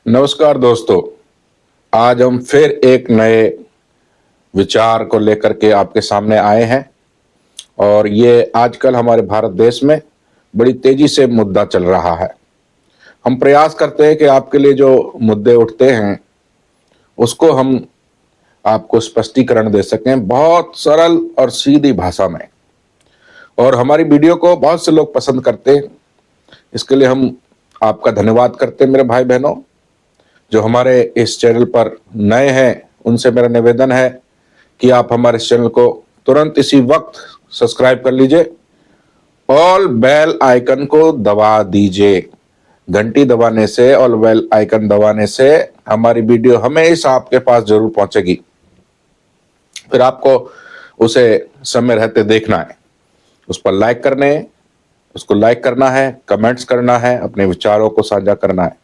नमस्कार दोस्तों। आज हम फिर एक नए विचार को लेकर के आपके सामने आए हैं और ये आजकल हमारे भारत देश में बड़ी तेजी से मुद्दा चल रहा है। हम प्रयास करते हैं कि आपके लिए जो मुद्दे उठते हैं उसको हम आपको स्पष्टीकरण दे सकें बहुत सरल और सीधी भाषा में। और हमारी वीडियो को बहुत से लोग पसंद करते हैं, इसके लिए हम आपका धन्यवाद करते हैं। मेरे भाई बहनों जो हमारे इस चैनल पर नए हैं उनसे मेरा निवेदन है कि आप हमारे इस चैनल को तुरंत इसी वक्त सब्सक्राइब कर लीजिए, ऑल बेल आइकन को दबा दीजिए। घंटी दबाने से, ऑल बेल आइकन दबाने से हमारी वीडियो हमेशा आपके पास जरूर पहुंचेगी। फिर आपको उसे समय रहते देखना है, उस पर लाइक करने उसको लाइक करना है, कमेंट्स करना है, अपने विचारों को साझा करना है।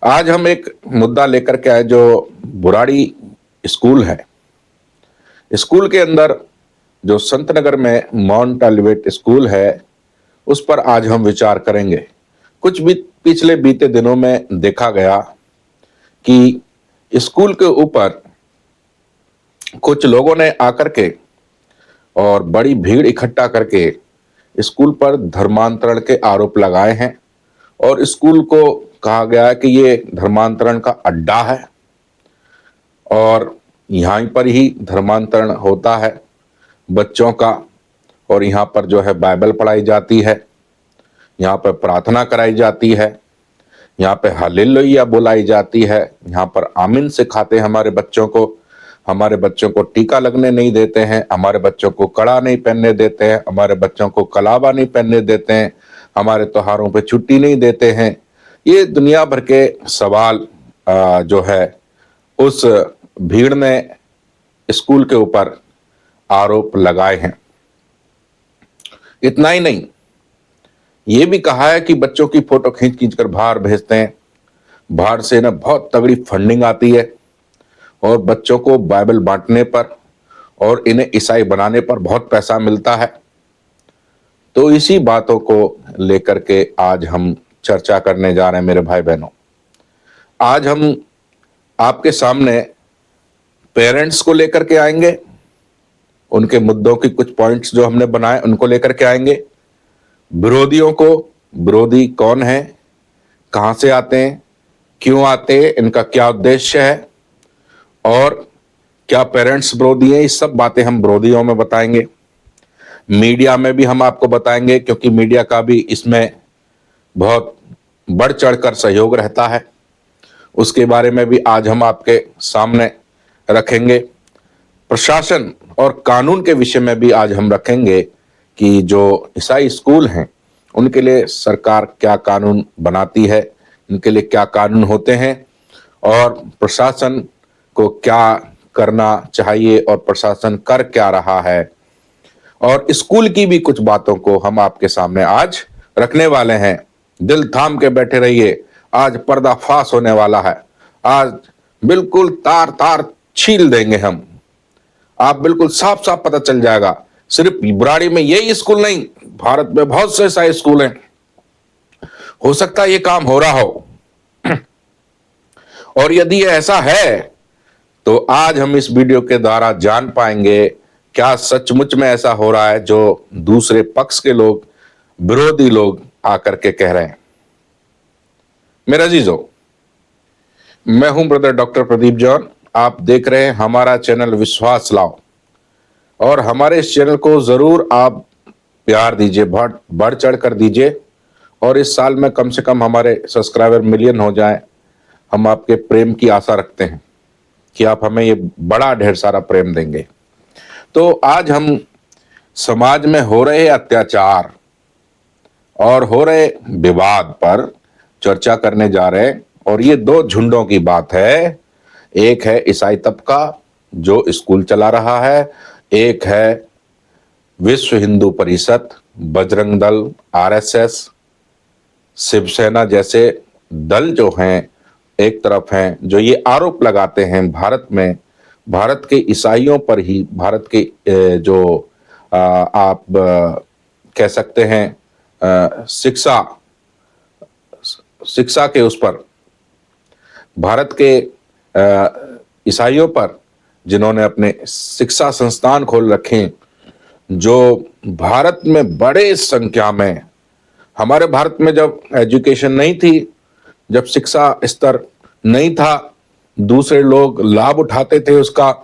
आज हम एक मुद्दा लेकर के आए जो बुराड़ी स्कूल है। स्कूल के अंदर जो संतनगर में माउंट ऑलिवेट स्कूल है उस पर आज हम विचार करेंगे। कुछ भी पिछले बीते दिनों में देखा गया कि स्कूल के ऊपर कुछ लोगों ने आकर के और बड़ी भीड़ इकट्ठा करके स्कूल पर धर्मांतरण के आरोप लगाए हैं और स्कूल को कहा गया है कि ये धर्मांतरण का अड्डा है और यहीं पर ही धर्मांतरण होता है बच्चों का। और यहाँ पर जो है बाइबल पढ़ाई जाती है, यहाँ पर प्रार्थना कराई जाती है, यहाँ पे हालेलुया बुलाई जाती है, यहाँ पर आमीन सिखाते हैं हमारे बच्चों को। हमारे बच्चों को टीका लगने नहीं देते हैं, हमारे बच्चों को कड़ा नहीं पहनने देते हैं, हमारे बच्चों को कलावा नहीं पहनने देते हैं, हमारे त्योहारों पे छुट्टी नहीं देते हैं। ये दुनिया भर के सवाल जो है उस भीड़ ने स्कूल के ऊपर आरोप लगाए हैं। इतना ही नहीं, ये भी कहा है कि बच्चों की फोटो खींच खींच कर बाहर भेजते हैं, बाहर से ना बहुत तगड़ी फंडिंग आती है और बच्चों को बाइबल बांटने पर और इन्हें ईसाई बनाने पर बहुत पैसा मिलता है। तो इसी बातों को लेकर के आज हम चर्चा करने जा रहे हैं मेरे भाई बहनों। आज हम आपके सामने पेरेंट्स को लेकर के आएंगे, उनके मुद्दों की कुछ पॉइंट्स जो हमने बनाए उनको लेकर के आएंगे। विरोधियों को, विरोधी कौन है, कहां से आते हैं, क्यों आते हैं, इनका क्या उद्देश्य है और क्या पेरेंट्स विरोधी हैं, ये सब बातें हम विरोधियों में बताएंगे। मीडिया में भी हम आपको बताएंगे क्योंकि मीडिया का भी इसमें बहुत बढ़ चढ़कर सहयोग रहता है, उसके बारे में भी आज हम आपके सामने रखेंगे। प्रशासन और कानून के विषय में भी आज हम रखेंगे कि जो ईसाई स्कूल हैं उनके लिए सरकार क्या कानून बनाती है, इनके लिए क्या कानून होते हैं और प्रशासन को क्या करना चाहिए और प्रशासन कर क्या रहा है। और स्कूल की भी कुछ बातों को हम आपके सामने आज रखने वाले हैं। दिल थाम के बैठे रहिए, आज पर्दाफाश होने वाला है। आज बिल्कुल तार तार छील देंगे हम, आप बिल्कुल साफ साफ पता चल जाएगा। सिर्फ बुराड़ी में यही स्कूल नहीं, भारत में बहुत से ऐसे स्कूल हैं, हो सकता है ये काम हो रहा हो। और यदि ऐसा है तो आज हम इस वीडियो के द्वारा जान पाएंगे क्या सचमुच में ऐसा हो रहा है जो दूसरे पक्ष के लोग, विरोधी लोग आकर के कह रहे हैं। मेरा अजीजों, मैं हूं ब्रदर डॉक्टर प्रदीप जॉन। आप देख रहे हैं हमारा चैनल विश्वास लाओ और हमारे इस चैनल को जरूर आप प्यार दीजिए, बढ़ चढ़ कर दीजिए और इस साल में कम से कम हमारे सब्सक्राइबर मिलियन हो जाएं। हम आपके प्रेम की आशा रखते हैं कि आप हमें ये बड़ा ढेर सारा प्रेम देंगे। तो आज हम समाज में हो रहे अत्याचार और हो रहे विवाद पर चर्चा करने जा रहे हैं और ये दो झुंडों की बात है। एक है ईसाई तबका जो स्कूल चला रहा है, एक है विश्व हिंदू परिषद, बजरंग दल, आरएसएस, शिवसेना जैसे दल जो हैं एक तरफ हैं, जो ये आरोप लगाते हैं भारत में, भारत के ईसाइयों पर ही, भारत के जो आप कह सकते हैं शिक्षा के उस पर भारत के ईसाइयों पर, जिन्होंने अपने शिक्षा संस्थान खोल रखे हैं, जो भारत में बड़े संख्या में, हमारे भारत में जब एजुकेशन नहीं थी, जब शिक्षा स्तर नहीं था, दूसरे लोग लाभ उठाते थे उसका,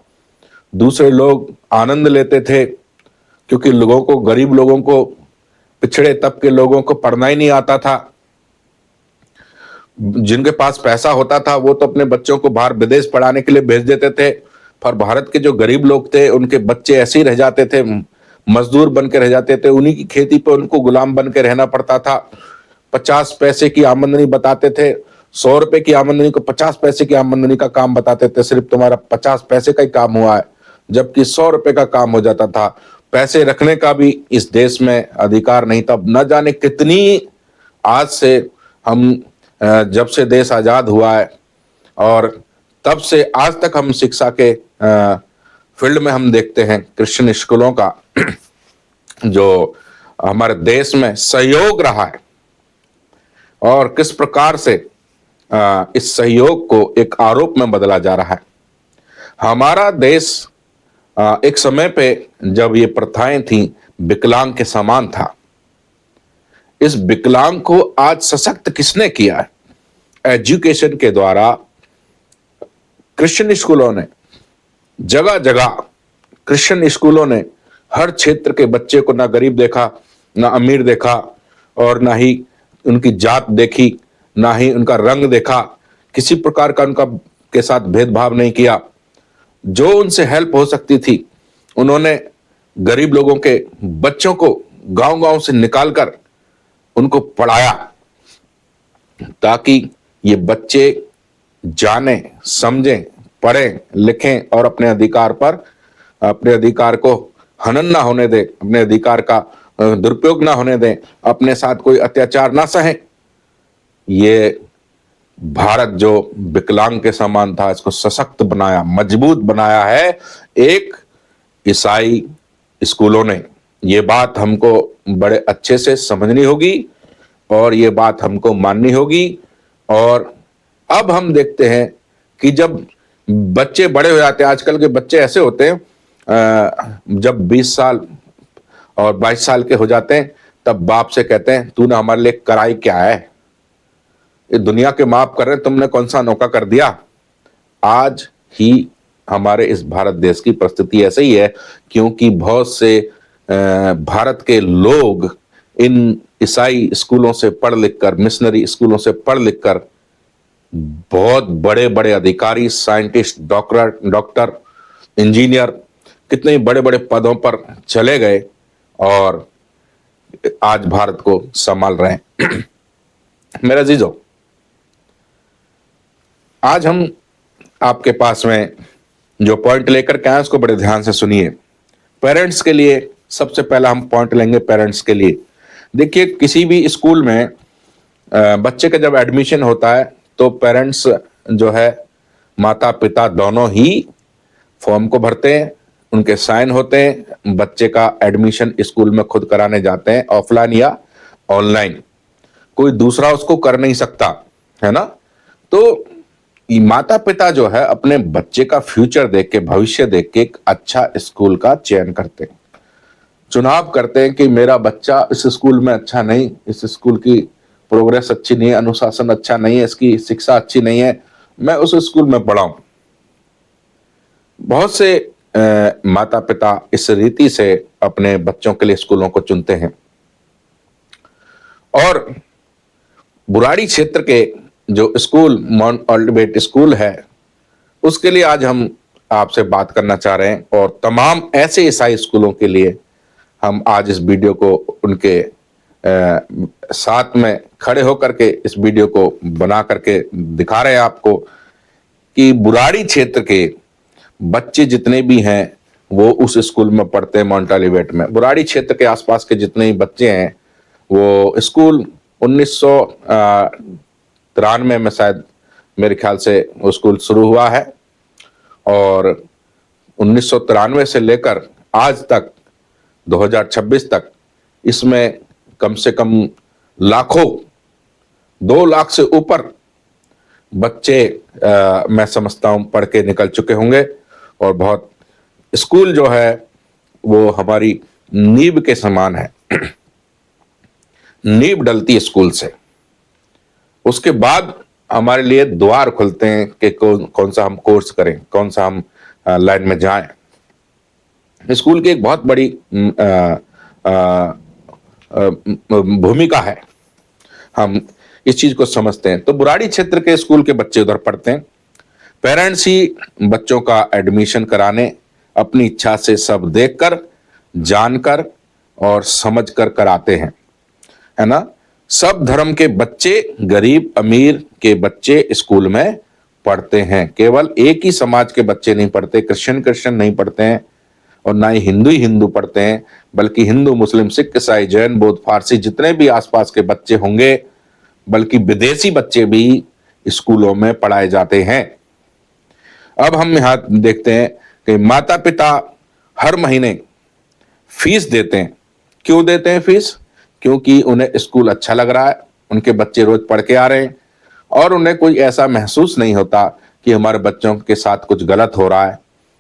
दूसरे लोग आनंद लेते थे, क्योंकि लोगों को, गरीब लोगों को, पिछड़े तबके लोगों को पढ़ना ही नहीं आता था। जिनके पास पैसा होता था वो तो अपने बच्चों को बाहर विदेश पढ़ाने के लिए भेज देते थे, पर भारत के जो गरीब लोग थे उनके बच्चे ऐसे ही रह जाते थे, मजदूर बन के रह जाते थे, उन्हीं की खेती पे उनको गुलाम बन के रहना पड़ता था। 50 पैसे की आमदनी बताते थे, 100 रुपए की आमदनी को 50 पैसे की आमदनी का काम बताते थे, सिर्फ तुम्हारा 50 पैसे का ही काम हुआ है, जबकि 100 रुपए का काम हो जाता था। पैसे रखने का भी इस देश में अधिकार नहीं था। न जाने कितनी, आज से हम जब से देश आजाद हुआ है और तब से आज तक हम शिक्षा के फील्ड में हम देखते हैं क्रिश्चियन स्कूलों का जो हमारे देश में सहयोग रहा है, और किस प्रकार से इस सहयोग को एक आरोप में बदला जा रहा है। हमारा देश एक समय पे जब ये प्रथाएं थी, विकलांग के समान था। इस विकलांग को आज सशक्त किसने किया है? एजुकेशन के द्वारा क्रिश्चियन स्कूलों ने, जगह जगह क्रिश्चियन स्कूलों ने हर क्षेत्र के बच्चे को ना गरीब देखा, ना अमीर देखा, और ना ही उनकी जात देखी, ना ही उनका रंग देखा, किसी प्रकार का उनका के साथ भेदभाव नहीं किया। जो उनसे हेल्प हो सकती थी उन्होंने गरीब लोगों के बच्चों को गांव-गांव से निकालकर उनको पढ़ाया, ताकि ये बच्चे जाने, समझें, पढ़ें, लिखें और अपने अधिकार को हनन ना होने दें, अपने अधिकार का दुरुपयोग ना होने दें, अपने साथ कोई अत्याचार ना सहें। ये भारत जो विकलांग के समान था, इसको सशक्त बनाया, मजबूत बनाया है एक ईसाई स्कूलों ने। ये बात हमको बड़े अच्छे से समझनी होगी और ये बात हमको माननी होगी। और अब हम देखते हैं कि जब बच्चे बड़े हो जाते हैं, आजकल के बच्चे ऐसे होते हैं, जब 20 साल और 22 साल के हो जाते हैं, तब बाप से कहते हैं, तूने हमारे लिए कराई क्या है? ये दुनिया के माफ कर रहे हैं, तुमने कौन सा अनोखा कर दिया? आज ही हमारे इस भारत देश की परिस्थिति ऐसे ही है, क्योंकि बहुत से भारत के लोग इन ईसाई स्कूलों से पढ़ लिख कर, मिशनरी स्कूलों से पढ़ लिख कर बहुत बड़े बड़े अधिकारी, साइंटिस्ट, डॉक्टर, इंजीनियर, कितने बड़े बड़े पदों पर चले गए और आज भारत को संभाल रहे हैं। मेरा अजीजों, आज हम आपके पास में जो पॉइंट लेकर के आए उसको बड़े ध्यान से सुनिए। पेरेंट्स के लिए सबसे पहला हम पॉइंट लेंगे, पेरेंट्स के लिए। देखिए, किसी भी स्कूल में बच्चे का जब एडमिशन होता है तो पेरेंट्स जो है, माता पिता दोनों ही फॉर्म को भरते हैं, उनके साइन होते हैं, बच्चे का एडमिशन स्कूल में खुद कराने जाते हैं, ऑफलाइन या ऑनलाइन। कोई दूसरा उसको कर नहीं सकता, है ना। तो माता पिता जो है अपने बच्चे का फ्यूचर देख के, भविष्य देख के एक अच्छा स्कूल का चयन करते हैं, चुनाव करते हैं कि मेरा बच्चा इस स्कूल में अच्छा नहीं, इस स्कूल की प्रोग्रेस अच्छी नहीं है, अनुशासन अच्छा नहीं है, इसकी शिक्षा अच्छी नहीं है, मैं उस स्कूल में पढ़ाऊं। बहुत से माता पिता इस रीति से अपने बच्चों के लिए स्कूलों को चुनते हैं। और बुराड़ी क्षेत्र के जो स्कूल माउंट ऑलिवेट स्कूल है, उसके लिए आज हम आपसे बात करना चाह रहे हैं, और तमाम ऐसे ईसाई स्कूलों के लिए हम आज इस वीडियो को उनके साथ में खड़े होकर के इस वीडियो को बना करके दिखा रहे हैं आपको कि बुराड़ी क्षेत्र के बच्चे जितने भी हैं वो उस स्कूल में पढ़ते हैं, माउंट ऑलिवेट में। बुराड़ी क्षेत्र के आसपास के जितने भी बच्चे हैं वो स्कूल 1993 में शायद, मेरे ख्याल से वो स्कूल शुरू हुआ है, और 1993 से लेकर आज तक 2026 तक इसमें कम से कम लाखों, 2 लाख से ऊपर बच्चे मैं समझता हूं पढ़ के निकल चुके होंगे, और बहुत स्कूल जो है वो हमारी नींव के समान है। नींव डलती है स्कूल से, उसके बाद हमारे लिए द्वार खुलते हैं कि कौन सा हम कोर्स करें, कौन सा हम लाइन में जाएं। स्कूल की एक बहुत बड़ी भूमिका है, हम इस चीज को समझते हैं। तो बुराड़ी क्षेत्र के स्कूल के बच्चे उधर पढ़ते हैं। पेरेंट्स ही बच्चों का एडमिशन कराने अपनी इच्छा से सब देखकर, जानकर और समझकर कराते हैं, है ना। सब धर्म के बच्चे, गरीब अमीर के बच्चे स्कूल में पढ़ते हैं। केवल एक ही समाज के बच्चे नहीं पढ़ते, क्रिश्चियन नहीं पढ़ते हैं, और ना ही हिंदू पढ़ते हैं, बल्कि हिंदू, मुस्लिम, सिख, ईसाई, जैन, बौद्ध, फारसी जितने भी आसपास के बच्चे होंगे, बल्कि विदेशी बच्चे भी स्कूलों में पढ़ाए जाते हैं। अब हम यहां देखते हैं कि माता पिता हर महीने फीस देते हैं। क्यों देते हैं फीस? क्योंकि उन्हें स्कूल अच्छा लग रहा है, उनके बच्चे रोज पढ़ के आ रहे हैं, और उन्हें कोई ऐसा महसूस नहीं होता कि हमारे बच्चों के साथ कुछ गलत हो रहा है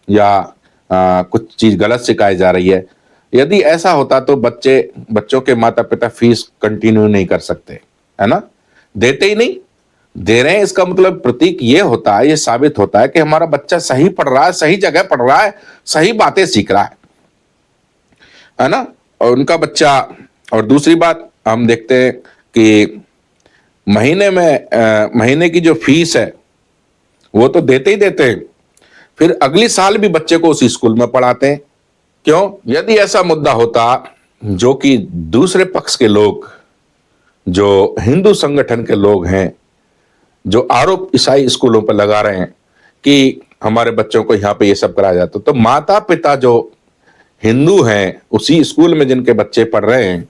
या कुछ चीज गलत सिखाई जा रही है। यदि ऐसा होता तो बच्चों के माता पिता फीस कंटिन्यू नहीं कर सकते, है ना। देते ही नहीं, दे रहे हैं, इसका मतलब प्रतीक ये होता है, ये साबित होता है कि हमारा बच्चा सही पढ़ रहा है, सही जगह पढ़ रहा है, सही बातें सीख रहा है ना। और उनका बच्चा, और दूसरी बात हम देखते हैं कि महीने की जो फीस है वो तो देते ही देते हैं, फिर अगली साल भी बच्चे को उसी स्कूल में पढ़ाते हैं। क्यों? यदि ऐसा मुद्दा होता जो कि दूसरे पक्ष के लोग, जो हिंदू संगठन के लोग हैं, जो आरोप ईसाई स्कूलों पर लगा रहे हैं कि हमारे बच्चों को यहाँ पे ये सब कराया जाता, तो माता पिता जो हिंदू हैं, उसी स्कूल में जिनके बच्चे पढ़ रहे हैं,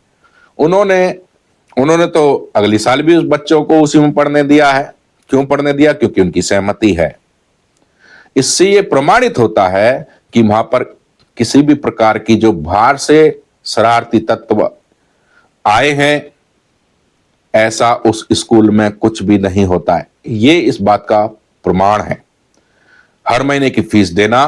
उन्होंने तो अगली साल भी उस बच्चों को उसी में पढ़ने दिया है। क्यों पढ़ने दिया? क्योंकि उनकी सहमति है। इससे ये प्रमाणित होता है कि वहां पर किसी भी प्रकार की जो बाहर से शरारती तत्व आए हैं, ऐसा उस स्कूल में कुछ भी नहीं होता है। ये इस बात का प्रमाण है। हर महीने की फीस देना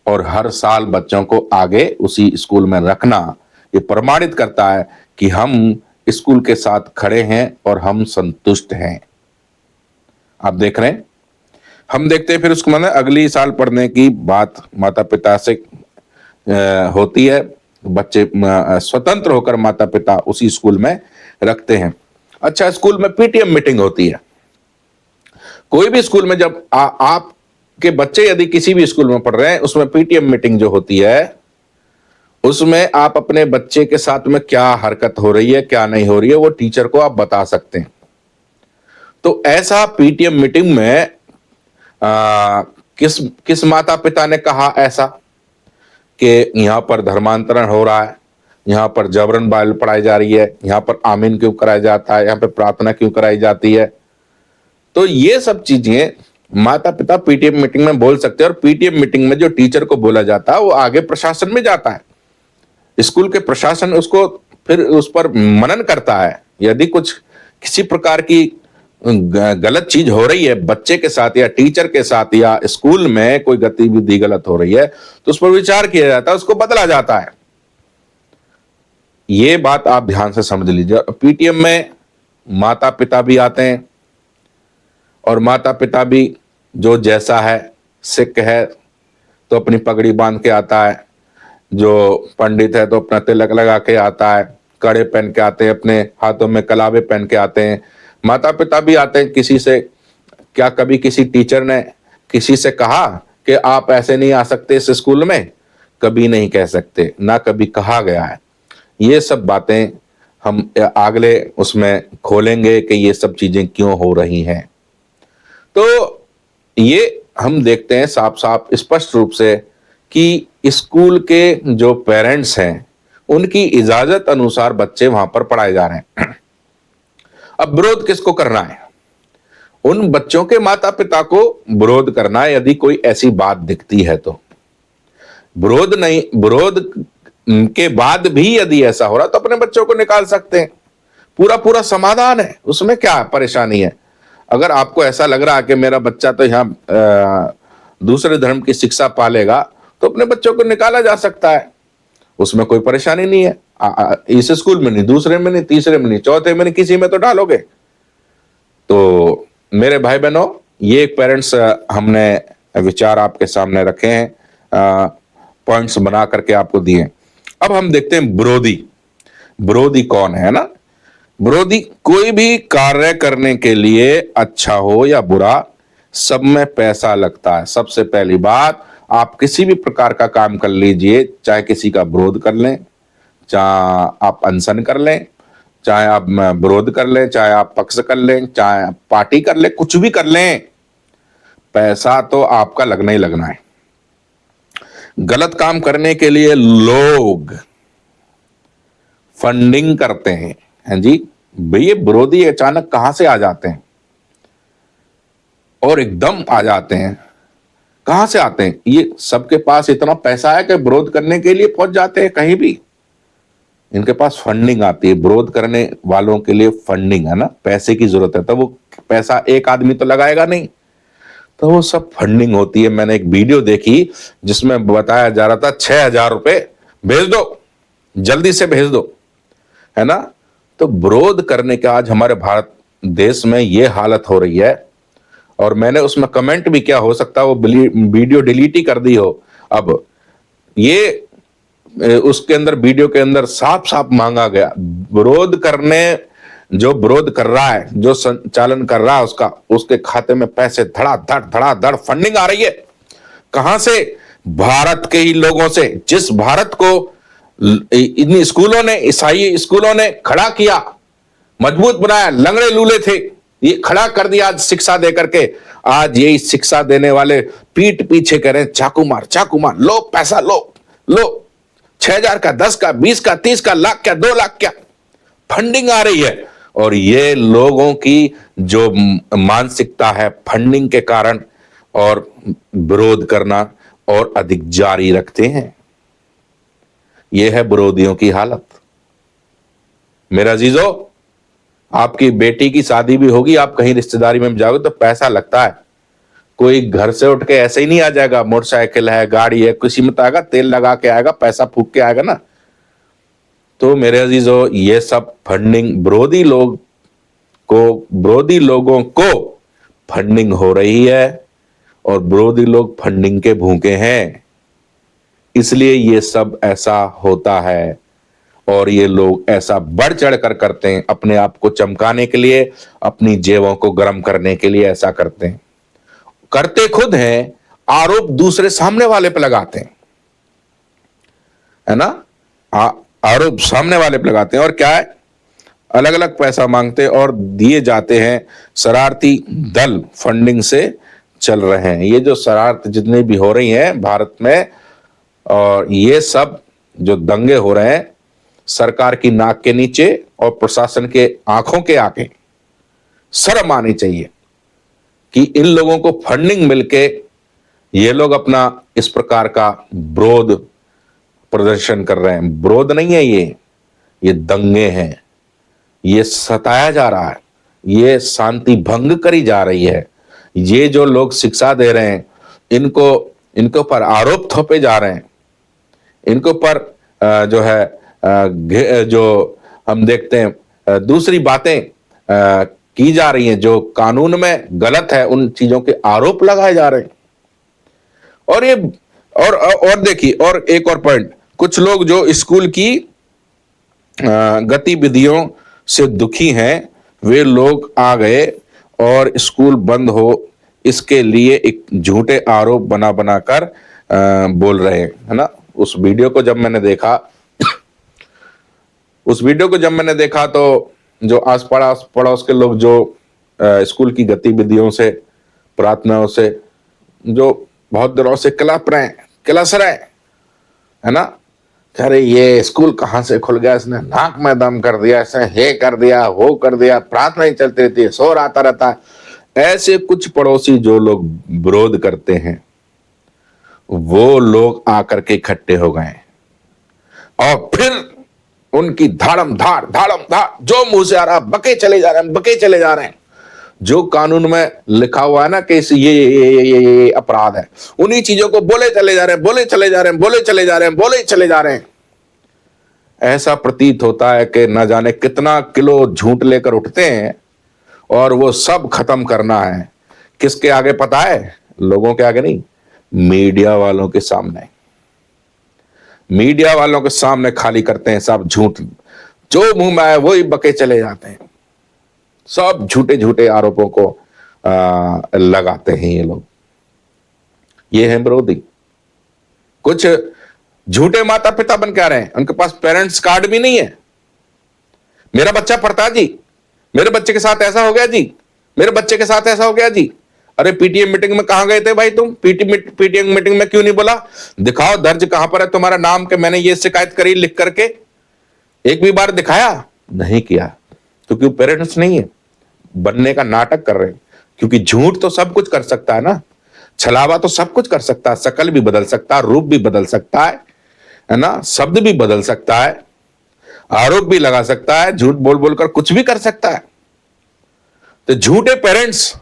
और हर साल बच्चों को आगे उसी स्कूल में रखना, ये प्रमाणित करता है कि हम स्कूल के साथ खड़े हैं और हम संतुष्ट हैं। आप देख रहे हैं। हम देखते हैं फिर उसको मतलब अगली साल पढ़ने की बात माता पिता से होती है। बच्चे स्वतंत्र होकर माता पिता उसी स्कूल में रखते हैं। अच्छा, स्कूल में पीटीएम मीटिंग होती है। कोई भी स्कूल में जब आपके बच्चे यदि किसी भी स्कूल में पढ़ रहे हैं, उसमें पीटीएम मीटिंग जो होती है, उसमें आप अपने बच्चे के साथ में क्या हरकत हो रही है, क्या नहीं हो रही है, वो टीचर को आप बता सकते हैं। तो ऐसा पीटीएम मीटिंग में किस माता पिता ने कहा ऐसा कि यहां पर धर्मांतरण हो रहा है, यहां पर जबरन बाइबल पढ़ाई जा रही है, यहां पर आमीन क्यों कराया जाता है, यहां पर प्रार्थना क्यों कराई जाती है? तो ये सब चीजें माता पिता पीटीएम मीटिंग में बोल सकते हैं। और पीटीएम मीटिंग में जो टीचर को बोला जाता है वो आगे प्रशासन में जाता है। स्कूल के प्रशासन उसको फिर उस पर मनन करता है। यदि कुछ किसी प्रकार की गलत चीज हो रही है बच्चे के साथ या टीचर के साथ या स्कूल में कोई गतिविधि गलत हो रही है, तो उस पर विचार किया जाता है, उसको बदला जाता है। ये बात आप ध्यान से समझ लीजिए। पीटीएम में माता पिता भी आते हैं, और माता पिता भी जो जैसा है, सिख है तो अपनी पगड़ी बांध के आता है, जो पंडित है तो अपना तिलक लगा के आता है, कड़े पहन के आते हैं, अपने हाथों में कलावे पहन के आते हैं। माता पिता भी आते हैं। किसी से क्या कभी किसी टीचर ने किसी से कहा कि आप ऐसे नहीं आ सकते इस स्कूल में? कभी नहीं कह सकते, ना कभी कहा गया है। ये सब बातें हम अगले उसमें खोलेंगे कि ये सब चीजें क्यों हो रही हैं। तो ये हम देखते हैं साफ साफ स्पष्ट रूप से कि स्कूल के जो पेरेंट्स हैं, उनकी इजाजत अनुसार बच्चे वहां पर पढ़ाए जा रहे हैं। अब विरोध किसको करना है? उन बच्चों के माता पिता को विरोध करना है। यदि कोई ऐसी बात दिखती है तो विरोध के बाद भी यदि ऐसा हो रहा तो अपने बच्चों को निकाल सकते हैं। पूरा समाधान है, उसमें क्या परेशानी है? अगर आपको ऐसा लग रहा है कि मेरा बच्चा तो यहाँ दूसरे धर्म की शिक्षा पालेगा, तो अपने बच्चों को निकाला जा सकता है, उसमें कोई परेशानी नहीं है। इस स्कूल में नहीं, दूसरे में नहीं, तीसरे में नहीं, चौथे में नहीं, किसी में तो डालोगे। तो मेरे भाई बहनों, ये एक पेरेंट्स हमने विचार आपके सामने रखे हैं, पॉइंट्स बना करके आपको दिए। अब हम देखते हैं विरोधी। विरोधी कौन है ना? विरोधी कोई भी कार्य करने के लिए, अच्छा हो या बुरा, सब में पैसा लगता है। सबसे पहली बात, आप किसी भी प्रकार का काम कर लीजिए, चाहे किसी का विरोध कर लें, चाहे आप अनशन कर लें, चाहे आप विरोध कर लें, चाहे आप पक्ष कर लें, चाहे आप पार्टी कर लें, कुछ भी कर लें, पैसा तो आपका लगना ही लगना है। गलत काम करने के लिए लोग फंडिंग करते हैं। हैं जी भैया, विरोधी अचानक कहां से आ जाते हैं और एकदम आ जाते हैं? कहां से आते हैं? ये सबके पास इतना पैसा है कि विरोध करने के लिए पहुंच जाते हैं कहीं भी। इनके पास फंडिंग आती है, विरोध करने वालों के लिए फंडिंग है ना, पैसे की जरूरत है, तो वो पैसा एक आदमी तो लगाएगा नहीं, तो वो सब फंडिंग होती है। मैंने एक वीडियो देखी जिसमें बताया जा रहा था 6,000 रुपए भेज दो, जल्दी से भेज दो, है ना। तो विरोध करने का आज हमारे भारत देश में ये हालत हो रही है। और मैंने उसमें कमेंट भी, क्या हो सकता है वो वीडियो डिलीट ही कर दी हो। अब ये उसके अंदर, वीडियो के अंदर साफ साफ मांगा गया, विरोध करने, जो विरोध कर रहा है, जो संचालन कर रहा है, उसके खाते में पैसे धड़ाधड़ फंडिंग आ रही है। कहां से? भारत के ही लोगों से, जिस भारत को इन स्कूलों ने, ईसाई स्कूलों ने खड़ा किया, मजबूत बनाया, लंगड़े लूले थे, ये खड़ा कर दिया आज शिक्षा दे करके। आज यही शिक्षा देने वाले पीठ पीछे कह रहे हैं चाकू मार, लो पैसा, लो 6,000 का, 10 का, 20 का, 30 का, लाख क्या, 2 लाख क्या, फंडिंग आ रही है। और ये लोगों की जो मानसिकता है, फंडिंग के कारण और विरोध करना और अधिक जारी रखते हैं। यह है विरोधियों की हालत। मेरा अजीजों, आपकी बेटी की शादी भी होगी, आप कहीं रिश्तेदारी में जाओगे तो पैसा लगता है। कोई घर से उठ के ऐसे ही नहीं आ जाएगा, मोटरसाइकिल है, गाड़ी है, किसी में तो आएगा, तेल लगा के आएगा, पैसा फूक के आएगा ना। तो मेरे अजीजों, ये सब फंडिंग, विरोधी लोगों को फंडिंग हो रही है और विरोधी लोग फंडिंग के भूखे हैं, इसलिए ये सब ऐसा होता है। और ये लोग ऐसा बढ़ चढ़ कर करते हैं, अपने आप को चमकाने के लिए, अपनी जेबों को गर्म करने के लिए ऐसा करते हैं। करते खुद हैं, आरोप दूसरे सामने वाले पे लगाते हैं, है ना। आरोप सामने वाले पे लगाते हैं और क्या है, अलग अलग पैसा मांगते और दिए जाते हैं। शरारती दल फंडिंग से चल रहे हैं। ये जो शरारत जितने भी हो रही हैं भारत में, और ये सब जो दंगे हो रहे हैं सरकार की नाक के नीचे और प्रशासन के आंखों के आगे, शर्म आनी चाहिए कि इन लोगों को फंडिंग मिलके ये लोग अपना इस प्रकार का विरोध प्रदर्शन कर रहे हैं। विरोध नहीं है ये दंगे हैं, ये सताया जा रहा है, ये शांति भंग करी जा रही है। ये जो लोग शिक्षा दे रहे हैं, इनके ऊपर आरोप थोपे जा रहे हैं, इनके ऊपर जो है जो हम देखते हैं दूसरी बातें की जा रही हैं, जो कानून में गलत है, उन चीजों के आरोप लगाए जा रहे हैं। और ये और देखिए, और एक और पॉइंट, कुछ लोग जो स्कूल की गतिविधियों से दुखी हैं, वे लोग आ गए और स्कूल बंद हो इसके लिए एक झूठे आरोप बना कर बोल रहे हैं, है ना। उस वीडियो को जब मैंने देखा तो जो आस पड़ोस के लोग जो स्कूल की गतिविधियों से, प्रार्थनाओं से जो बहुत दिनों से किलस रहे, है ना, अरे ये स्कूल कहां से खुल गया, इसने नाक में दम कर दिया, इसने हे कर दिया, वो कर दिया, प्रार्थना ही चलती रहती है, शोर आता रहता है। ऐसे कुछ पड़ोसी जो लोग विरोध करते हैं, वो लोग आकर के इकट्ठे हो गए और फिर उनकी धाड़म धाड़ जो मुंह से आ रहा बके चले जा रहे हैं। जो कानून में लिखा हुआ है ना कि ये अपराध है, उन्हीं चीजों को बोले चले जा रहे हैं, बोले चले जा रहे हैं, बोले चले जा रहे हैं, बोले चले जा रहे हैं। ऐसा प्रतीत होता है कि न जाने कितना किलो झूठ लेकर उठते हैं और वो सब खत्म करना है किसके आगे पता है? लोगों के आगे नहीं, मीडिया वालों के सामने। मीडिया वालों के सामने खाली करते हैं सब झूठ, जो मुंह में आए वही बके चले जाते हैं। सब झूठे झूठे आरोपों को लगाते हैं ये लोग। ये है विरोधी। कुछ झूठे माता पिता बन के आ रहे हैं, उनके पास पेरेंट्स कार्ड भी नहीं है। मेरा बच्चा पढ़ता जी, मेरे बच्चे के साथ ऐसा हो गया जी, मेरे बच्चे के साथ ऐसा हो गया जी। अरे पीटीएम मीटिंग में कहां गए थे भाई तुम? पीटीएम मीटिंग में क्यों नहीं बोला? दिखाओ दर्ज कहां पर है तुम्हारा नाम कि मैंने ये शिकायत करी लिख करके। एक भी बार दिखाया? नहीं किया, क्योंकि पेरेंट्स नहीं है, बनने का नाटक कर रहे हैं। क्योंकि झूठ तो सब कुछ कर सकता है ना, छलावा तो सब कुछ कर सकता है, शकल भी बदल सकता है, रूप भी बदल सकता है ना, शब्द भी बदल सकता है, आरोप भी लगा सकता है, झूठ बोल बोलकर कुछ भी कर सकता है। तो झूठे पेरेंट्स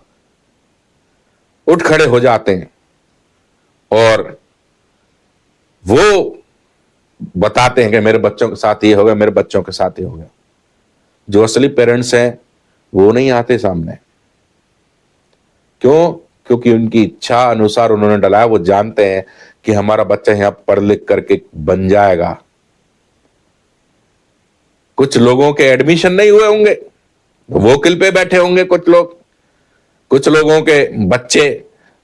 उठ खड़े हो जाते हैं और वो बताते हैं कि मेरे बच्चों के साथ ये हो गया, मेरे बच्चों के साथ ये हो गया। जो असली पेरेंट्स हैं वो नहीं आते सामने। क्यों? क्योंकि उनकी इच्छा अनुसार उन्होंने डलाया। वो जानते हैं कि हमारा बच्चा यहां पढ़ लिख करके बन जाएगा। कुछ लोगों के एडमिशन नहीं हुए होंगे, वोकिल पे बैठे होंगे कुछ लोग, कुछ लोगों के बच्चे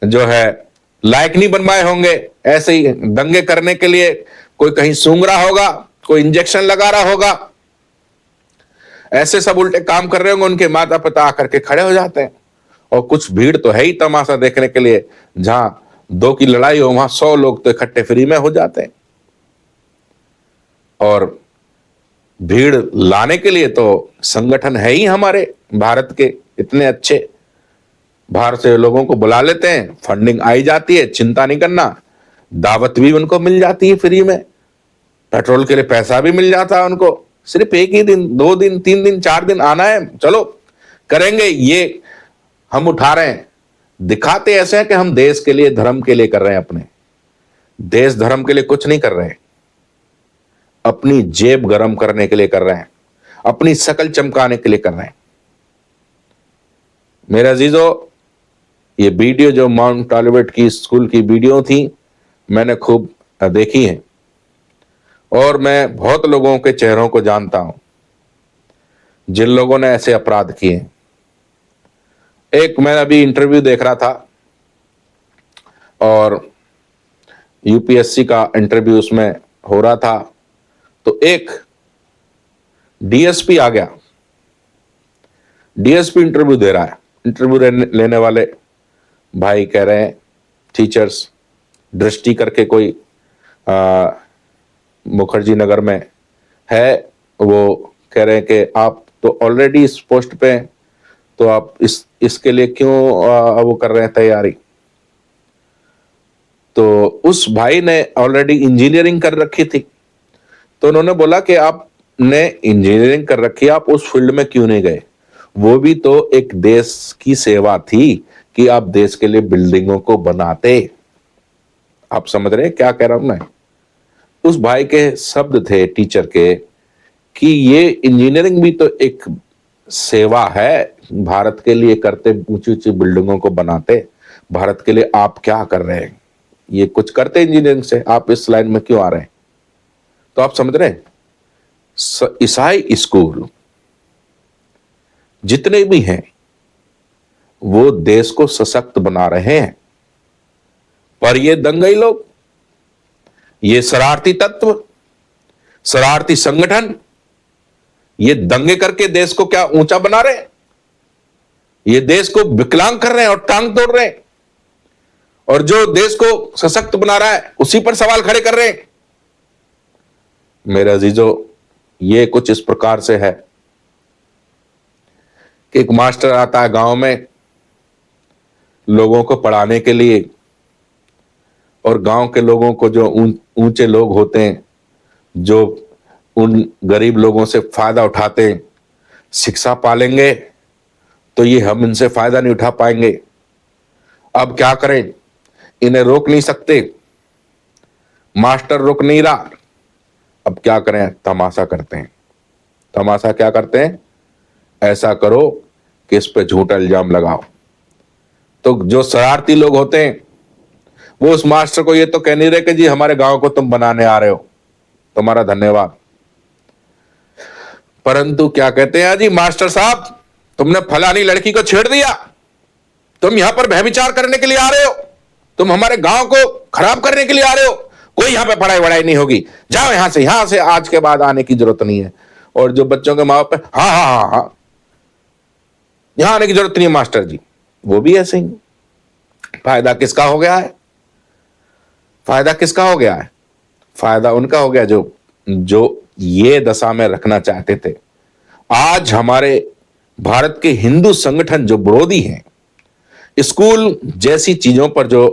जो है लायक नहीं बनवाए होंगे, ऐसे ही दंगे करने के लिए कोई कहीं सूंघ रहा होगा, कोई इंजेक्शन लगा रहा होगा, ऐसे सब उल्टे काम कर रहे होंगे। उनके माता पिता आकर के खड़े हो जाते हैं। और कुछ भीड़ तो है ही तमाशा देखने के लिए, जहां दो की लड़ाई हो वहां 100 लोग तो इकट्ठे फ्री में हो जाते हैं। और भीड़ लाने के लिए तो संगठन है ही हमारे भारत के इतने अच्छे, बाहर से लोगों को बुला लेते हैं, फंडिंग आई जाती है, चिंता नहीं करना, दावत भी उनको मिल जाती है फ्री में, पेट्रोल के लिए पैसा भी मिल जाता है उनको। सिर्फ एक ही दिन, 2 दिन, 3 दिन, 4 दिन आना है, चलो करेंगे, ये हम उठा रहे हैं। दिखाते ऐसे हैं कि हम देश के लिए, धर्म के लिए कर रहे हैं। अपने देश धर्म के लिए कुछ नहीं कर रहे हैं, अपनी जेब गरम करने के लिए कर रहे हैं, अपनी शकल चमकाने के लिए कर रहे हैं। मेरे अजीजों, ये वीडियो जो माउंट ऑलिवेट की स्कूल की वीडियो थी, मैंने खूब देखी है और मैं बहुत लोगों के चेहरों को जानता हूं जिन लोगों ने ऐसे अपराध किए। एक मैं अभी इंटरव्यू देख रहा था और यूपीएससी का इंटरव्यू उसमें हो रहा था, तो एक डीएसपी आ गया। डीएसपी इंटरव्यू दे रहा है। इंटरव्यू लेने वाले भाई कह रहे हैं, टीचर्स दृष्टि करके कोई मुखर्जी नगर में है, वो कह रहे हैं कि आप तो ऑलरेडी इस पोस्ट पे हैं, तो आप इसके लिए क्यों वो कर रहे हैं तैयारी? तो उस भाई ने ऑलरेडी इंजीनियरिंग कर रखी थी, तो उन्होंने बोला कि आपने इंजीनियरिंग कर रखी, आप उस फील्ड में क्यों नहीं गए? वो भी तो एक देश की सेवा थी कि आप देश के लिए बिल्डिंगों को बनाते। आप समझ रहे हैं क्या कह रहा हूं मैं? उस भाई के शब्द थे टीचर के कि ये इंजीनियरिंग भी तो एक सेवा है, भारत के लिए करते, ऊंची ऊंची बिल्डिंगों को बनाते। भारत के लिए आप क्या कर रहे हैं? ये कुछ करते इंजीनियरिंग से, आप इस लाइन में क्यों आ रहे हैं? तो आप समझ रहे हैं, ईसाई स्कूल जितने भी हैं वो देश को सशक्त बना रहे हैं, पर ये दंगई लोग, ये शरारती तत्व, शरारती संगठन, ये दंगे करके देश को क्या ऊंचा बना रहे हैं? ये देश को विकलांग कर रहे हैं और टांग तोड़ रहे हैं, और जो देश को सशक्त बना रहा है उसी पर सवाल खड़े कर रहे हैं। मेरे अजीजों, ये कुछ इस प्रकार से है कि एक मास्टर आता है गांव में लोगों को पढ़ाने के लिए, और गांव के लोगों को, जो ऊंचे लोग होते हैं, जो उन गरीब लोगों से फायदा उठाते हैं, शिक्षा पालेंगे तो ये हम इनसे फायदा नहीं उठा पाएंगे। अब क्या करें, इन्हें रोक नहीं सकते, मास्टर रोक नहीं रहा। अब क्या करें, तमाशा करते हैं। तमाशा क्या करते हैं, ऐसा करो कि इस पे झूठा इल्जाम लगाओ। तो जो शरारती लोग होते हैं वो उस मास्टर को ये तो कह नहीं रहे कि जी हमारे गांव को तुम बनाने आ रहे हो, तुम्हारा धन्यवाद, परंतु क्या कहते हैं, जी मास्टर साहब तुमने फलानी लड़की को छेड़ दिया, तुम यहां पर व्यभिचार करने के लिए आ रहे हो, तुम हमारे गांव को खराब करने के लिए आ रहे हो, कोई यहां पे पढ़ाई वढ़ाई नहीं होगी, जाओ यहां से आज के बाद आने की जरूरत नहीं है। और जो बच्चों के माँ बाप, हाँ हाँ हाँ हाँ यहां आने की जरूरत नहीं है मास्टर जी, वो भी ऐसे ही। फायदा किसका हो गया है, फायदा किसका हो गया है, फायदा उनका हो गया जो ये दशा में रखना चाहते थे। आज हमारे भारत के हिंदू संगठन जो विरोधी हैं, स्कूल जैसी चीजों पर जो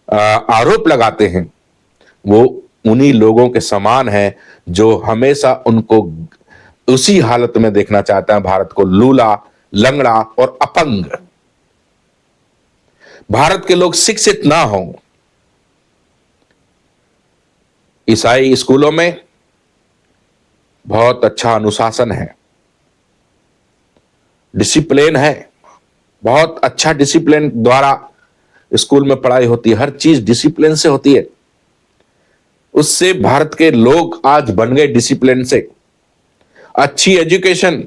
आरोप लगाते हैं, वो उन्हीं लोगों के समान है जो हमेशा उनको उसी हालत में देखना चाहता है, भारत को लूला, लंगड़ा और अपंग। भारत के लोग शिक्षित ना हों। ईसाई स्कूलों में बहुत अच्छा अनुशासन है, डिसिप्लिन है, बहुत अच्छा डिसिप्लिन द्वारा स्कूल में पढ़ाई होती है, हर चीज डिसिप्लिन से होती है। उससे भारत के लोग आज बन गए डिसिप्लिन से। अच्छी एजुकेशन,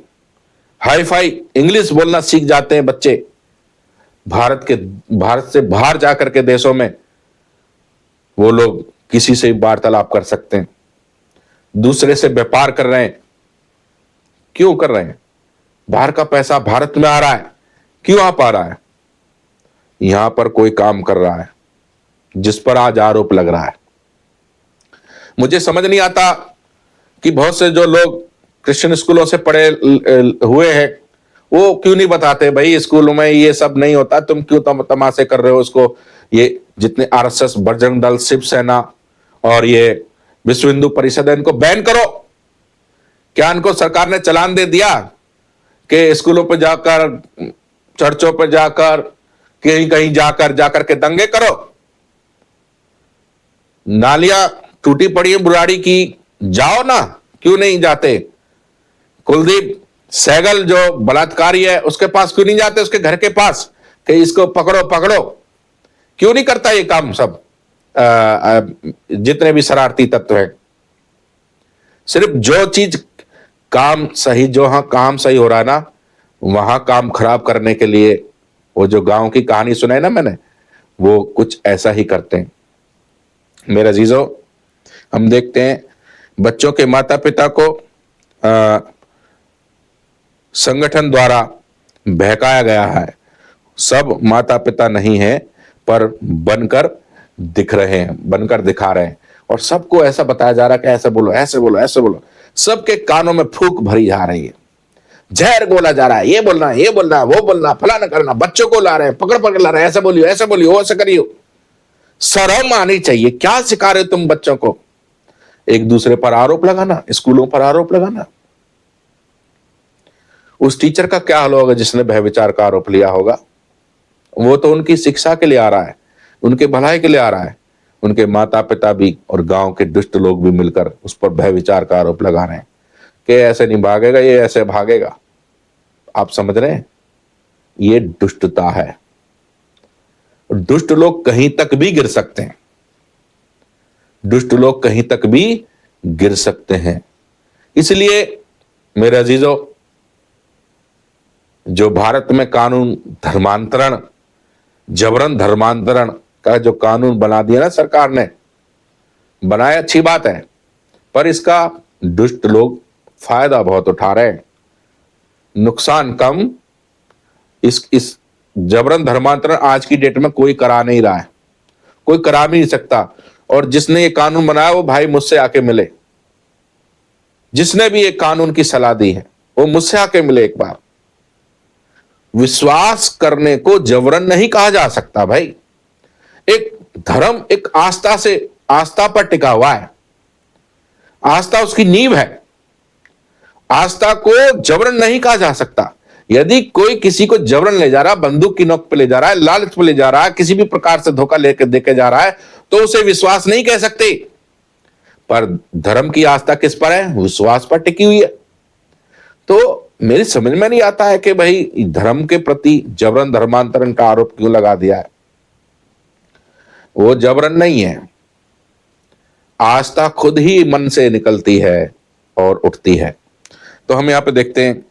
हाई फाई इंग्लिश बोलना सीख जाते हैं बच्चे। भारत से बाहर जाकर के देशों में वो लोग किसी से भी वार्तालाप कर सकते हैं, दूसरे से व्यापार कर रहे हैं। क्यों कर रहे हैं, बाहर का पैसा भारत में आ रहा है, क्यों आ पा रहा है, यहां पर कोई काम कर रहा है जिस पर आज आरोप लग रहा है। मुझे समझ नहीं आता कि बहुत से जो लोग क्रिश्चियन स्कूलों से पढ़े हुए हैं वो क्यों नहीं बताते, भाई स्कूलों में ये सब नहीं होता, तुम क्यों तमाशे कर रहे हो उसको। ये जितने आरएसएस, बजरंग दल, शिवसेना और ये विश्व हिंदू परिषद है, इनको बैन करो। क्या इनको सरकार ने चालान दे दिया कि स्कूलों पर जाकर, चर्चों पर जाकर, कहीं कहीं जाकर के दंगे करो। नालियां टूटी पड़ी है बुराड़ी की, जाओ ना, क्यों नहीं जाते। कुलदीप सहगल जो बलात्कारी है उसके पास क्यों नहीं जाते, उसके घर के पास, कि इसको पकड़ो पकड़ो, क्यों नहीं करता ये काम सब जितने भी शरारती तत्व हैं। सिर्फ जो चीज काम सही, जो हाँ काम सही हो रहा है ना, वहां काम खराब करने के लिए, वो जो गांव की कहानी सुनाई ना मैंने, वो कुछ ऐसा ही करते हैं। मेरे अजीजों, हम देखते हैं बच्चों के माता पिता को संगठन द्वारा बहकाया गया है। सब माता पिता नहीं है, पर बनकर दिख रहे हैं, बनकर दिखा रहे हैं, और सबको ऐसा बताया जा रहा है कि ऐसे बोलो, ऐसे बोलो, ऐसे बोलो। सबके कानों में फूंक भरी जा रही है, जहर बोला जा रहा है, ये बोलना, ये बोलना, वो बोलना, फलाना करना। बच्चों को ला रहे हैं, पकड़ पकड़ ला रहे हैं, ऐसे बोलियो, ऐसे बोलियो, वो ऐसे करियो। शर्म आनी चाहिए। क्या सिखा रहे हो तुम बच्चों को, एक दूसरे पर आरोप लगाना, स्कूलों पर आरोप लगाना। उस टीचर का क्या हाल होगा जिसने व्यभिचार का आरोप लिया होगा। वो तो उनकी शिक्षा के लिए आ रहा है, उनके भलाई के लिए आ रहा है। उनके माता पिता भी और गांव के दुष्ट लोग भी मिलकर उस पर व्यभिचार का आरोप लगा रहे हैं कि ऐसे नहीं भागेगा, ये ऐसे भागेगा। आप समझ रहे हैं, ये दुष्टता है। दुष्ट लोग कहीं तक भी गिर सकते हैं, दुष्ट लोग कहीं तक भी गिर सकते हैं। इसलिए मेरे अजीजों, जो भारत में कानून धर्मांतरण, जबरन धर्मांतरण का जो कानून बना दिया ना सरकार ने, बनाया, अच्छी बात है, पर इसका दुष्ट लोग फायदा बहुत उठा रहे हैं, नुकसान कम। इस जबरन धर्मांतरण आज की डेट में कोई करा नहीं रहा है, कोई करा भी नहीं सकता। और जिसने ये कानून बनाया वो भाई मुझसे आके मिले, जिसने भी ये कानून की सलाह दी है वो मुझसे आके मिले एक बार। विश्वास करने को जबरन नहीं कहा जा सकता भाई। एक धर्म एक आस्था से, आस्था पर टिका हुआ है, आस्था उसकी नींव है। आस्था को जबरन नहीं कहा जा सकता। यदि कोई किसी को जबरन ले जा रहा है, बंदूक की नोक पे ले जा रहा है, लालच पे ले जा रहा है, किसी भी प्रकार से धोखा लेकर देके जा रहा है, तो उसे विश्वास नहीं कह सकते। पर धर्म की आस्था किस पर है? विश्वास पर टिकी हुई है। तो मेरी समझ में नहीं आता है कि भाई धर्म के प्रति जबरन धर्मांतरण का आरोप क्यों लगा दिया है। वो जबरन नहीं है, आस्था खुद ही मन से निकलती है और उठती है। तो हम यहां पे देखते हैं,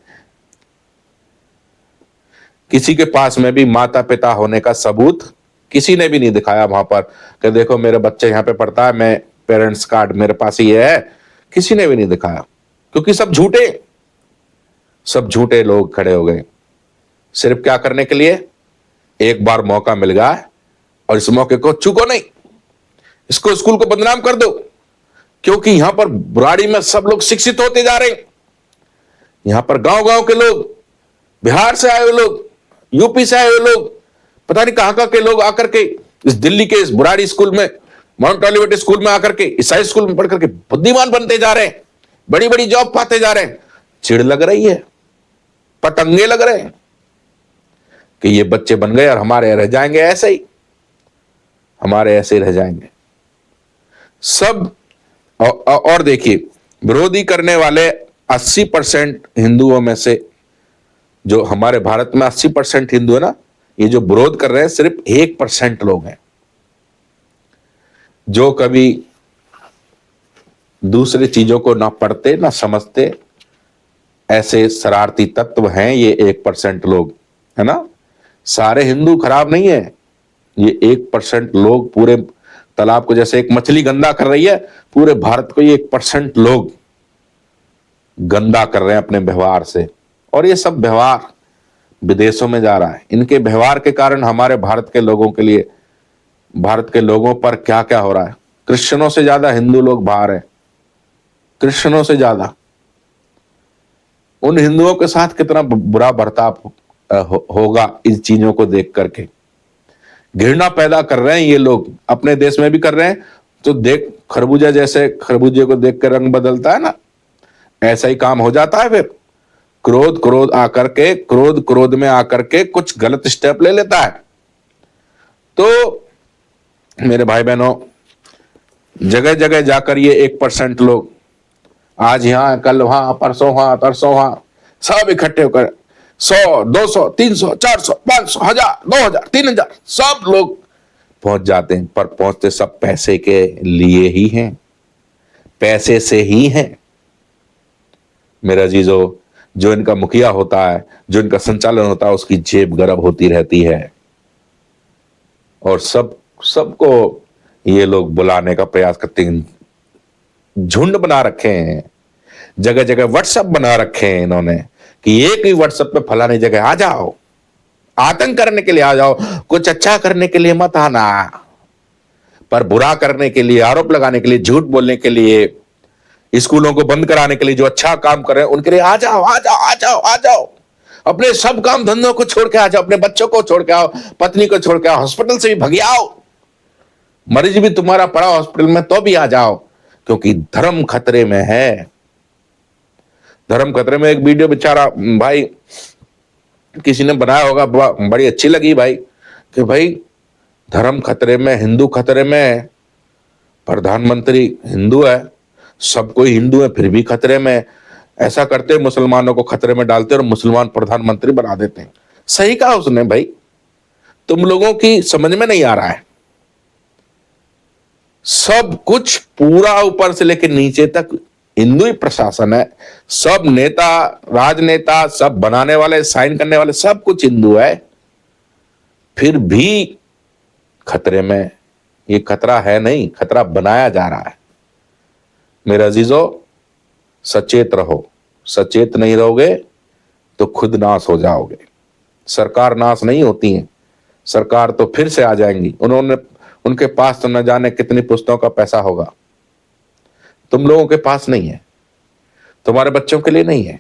किसी के पास में भी माता पिता होने का सबूत किसी ने भी नहीं दिखाया वहां पर कि देखो मेरे बच्चे यहां पे पढ़ता है, मैं पेरेंट्स कार्ड मेरे पास ही है, किसी ने भी नहीं दिखाया। क्योंकि सब झूठे लोग खड़े हो गए। सिर्फ क्या करने के लिए? एक बार मौका मिल गया और इस मौके को चूको नहीं, इसको स्कूल को बदनाम कर दो। क्योंकि यहां पर बुराड़ी में सब लोग शिक्षित होते जा रहे हैं। यहां पर गांव गांव के लोग, बिहार से आए हुए लोग, यूपी से आए हुए लोग, पता नहीं कहां कहां के लोग आकर के इस दिल्ली के इस बुराड़ी स्कूल में, माउंट ऑलिवेट स्कूल में आकर के, ईसाई स्कूल में पढ़कर के बुद्धिमान बनते जा रहे हैं, बड़ी बड़ी जॉब पाते जा रहे हैं। चिढ़ लग रही है, पतंगे लग रहे हैं कि ये बच्चे बन गए और हमारे रह जाएंगे ऐसे ही, हमारे ऐसे ही रह जाएंगे सब। और देखिए, विरोधी करने वाले 80% हिंदुओं में से, जो हमारे भारत में 80% हिंदू है ना, ये जो विरोध कर रहे हैं सिर्फ 1% लोग हैं जो कभी दूसरी चीजों को ना पढ़ते ना समझते। ऐसे शरारती तत्व हैं ये 1% लोग, है ना। सारे हिंदू खराब नहीं है, ये 1% लोग पूरे तालाब को, जैसे एक मछली गंदा कर रही है, पूरे भारत को ये 1% लोग गंदा कर रहे हैं अपने व्यवहार से। और ये सब व्यवहार विदेशों में जा रहा है। इनके व्यवहार के कारण हमारे भारत के लोगों के लिए, भारत के लोगों पर क्या क्या हो रहा है। क्रिश्चियनों से ज्यादा हिंदू लोग बाहर हैं, क्रिश्चियनों से ज्यादा। उन हिंदुओं के साथ कितना बुरा बर्ताव होगा इस चीजों को देख करके। घृणा पैदा कर रहे हैं ये लोग, अपने देश में भी कर रहे हैं। तो देख, खरबूजा जैसे खरबूजे को देख कर रंग बदलता है ना, ऐसा ही काम हो जाता है। फिर क्रोध में आकर के कुछ गलत स्टेप ले लेता है। तो मेरे भाई बहनों, जगह जगह जाकर ये 1% लोग, आज यहां, कल वहां, परसों वहां, तरसों वहां, सब इकट्ठे होकर 100, 200, 300, 400, 500, 1000, 2000, 3000 सब लोग पहुंच जाते हैं। पर पहुंचते सब पैसे के लिए ही हैं, पैसे से ही हैं। मेरे अजीजों, जो इनका मुखिया होता है, जो इनका संचालन होता है, उसकी जेब गर्म होती रहती है। और सबको ये लोग बुलाने का प्रयास करते हैं। झुंड बना रखे हैं, जगह जगह व्हाट्सएप बना रखे हैं इन्होंने कि एक ही व्हाट्सएप पे फलानी जगह आ जाओ, आतंक करने के लिए आ जाओ, कुछ अच्छा करने के लिए मत आना, पर बुरा करने के लिए, आरोप लगाने के लिए, झूठ बोलने के लिए, स्कूलों को बंद कराने के लिए, जो अच्छा काम कर रहे हैं उनके लिए आ जाओ, आ जाओ, आ जाओ, आ जाओ। अपने सब काम धंधों को छोड़ के आ जाओ, अपने बच्चों को छोड़ के आओ, पत्नी को छोड़ के आओ, हॉस्पिटल से भी भग आओ, मरीज भी तुम्हारा पड़ा हॉस्पिटल में तो भी आ जाओ, क्योंकि धर्म खतरे में है। धर्म खतरे में। एक वीडियो बेचारा भाई किसी ने बनाया होगा, बड़ी अच्छी लगी भाई, कि भाई धर्म खतरे में, हिंदू खतरे में, प्रधानमंत्री हिंदू है, सब कोई हिंदू है, फिर भी खतरे में। ऐसा करते मुसलमानों को खतरे में डालते और मुसलमान प्रधानमंत्री बना देते हैं। सही कहा उसने भाई, तुम लोगों की समझ में नहीं आ रहा है। सब कुछ पूरा ऊपर से लेकर नीचे तक हिंदू ही प्रशासन है। सब नेता, राजनेता, सब बनाने वाले, साइन करने वाले, सब कुछ हिंदू है, फिर भी खतरे में। ये खतरा है नहीं, खतरा बनाया जा रहा है। मेरे अजीजों, सचेत रहो। सचेत नहीं रहोगे तो खुद नाश हो जाओगे। सरकार नाश नहीं होती है, सरकार तो फिर से आ जाएंगी। उनके पास तो न जाने कितनी पुस्तकों का पैसा होगा, तुम लोगों के पास नहीं है, तुम्हारे बच्चों के लिए नहीं है।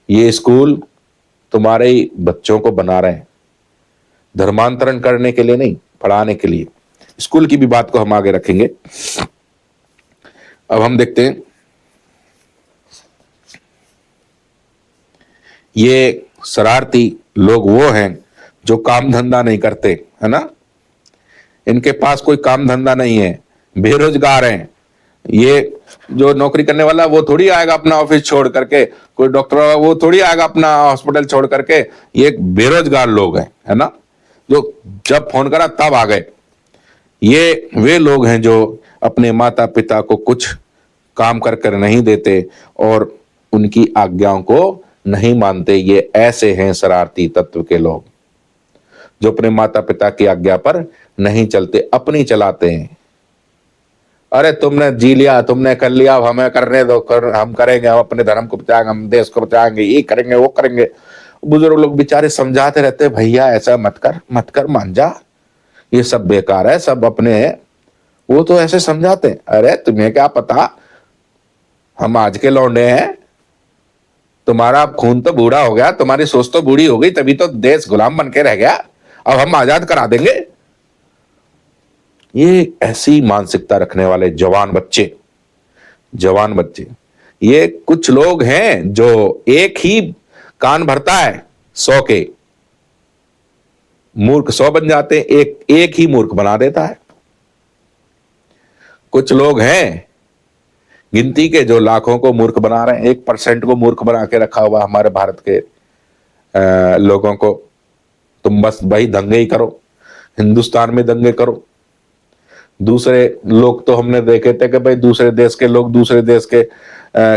ये स्कूल तुम्हारे ही बच्चों को बना रहे हैं, धर्मांतरण करने के लिए नहीं, पढ़ाने के लिए। स्कूल की भी बात को हम आगे रखेंगे। अब हम देखते हैं, ये शरारती लोग वो हैं जो काम धंधा नहीं करते, है ना। इनके पास कोई काम धंधा नहीं है, बेरोजगार हैं। ये जो नौकरी करने वाला वो थोड़ी आएगा अपना ऑफिस छोड़ करके, कोई डॉक्टर वाला वो थोड़ी आएगा अपना हॉस्पिटल छोड़ करके। ये एक बेरोजगार लोग हैं, है ना, जो जब फोन करा तब आ गए। ये वे लोग हैं जो अपने माता पिता को कुछ काम कर कर नहीं देते और उनकी आज्ञाओं को नहीं मानते। ये ऐसे हैं शरारती तत्व के लोग जो अपने माता पिता की आज्ञा पर नहीं चलते, अपनी चलाते हैं। अरे तुमने जी लिया, तुमने कर लिया, अब हमें करने दो, हम करेंगे, हम अपने धर्म को बचाएंगे, हम देश को बचाएंगे, ये करेंगे वो करेंगे। बुजुर्ग लोग बेचारे समझाते रहते, भैया ऐसा मत कर, मत कर, मान जा, ये सब बेकार है, सब अपने हैं। वो तो ऐसे समझाते हैं। अरे तुम्हें क्या पता, हम आज के लौंडे हैं, तुम्हारा खून तो बूढ़ा हो गया, तुम्हारी सोच तो बूढ़ी हो गई, तभी तो देश गुलाम बन के रह गया, अब हम आजाद करा देंगे। ये ऐसी मानसिकता रखने वाले जवान बच्चे ये कुछ लोग हैं जो एक ही कान भरता है 100 के, मूर्ख 100 बन जाते हैं, एक ही मूर्ख बना देता है। कुछ लोग हैं गिनती के जो लाखों को मूर्ख बना रहे हैं, 1% को मूर्ख बना के रखा हुआ हमारे भारत के लोगों को। तुम बस भाई दंगे ही करो, हिंदुस्तान में दंगे करो। दूसरे लोग तो हमने देखे थे कि भाई दूसरे देश के लोग दूसरे देश के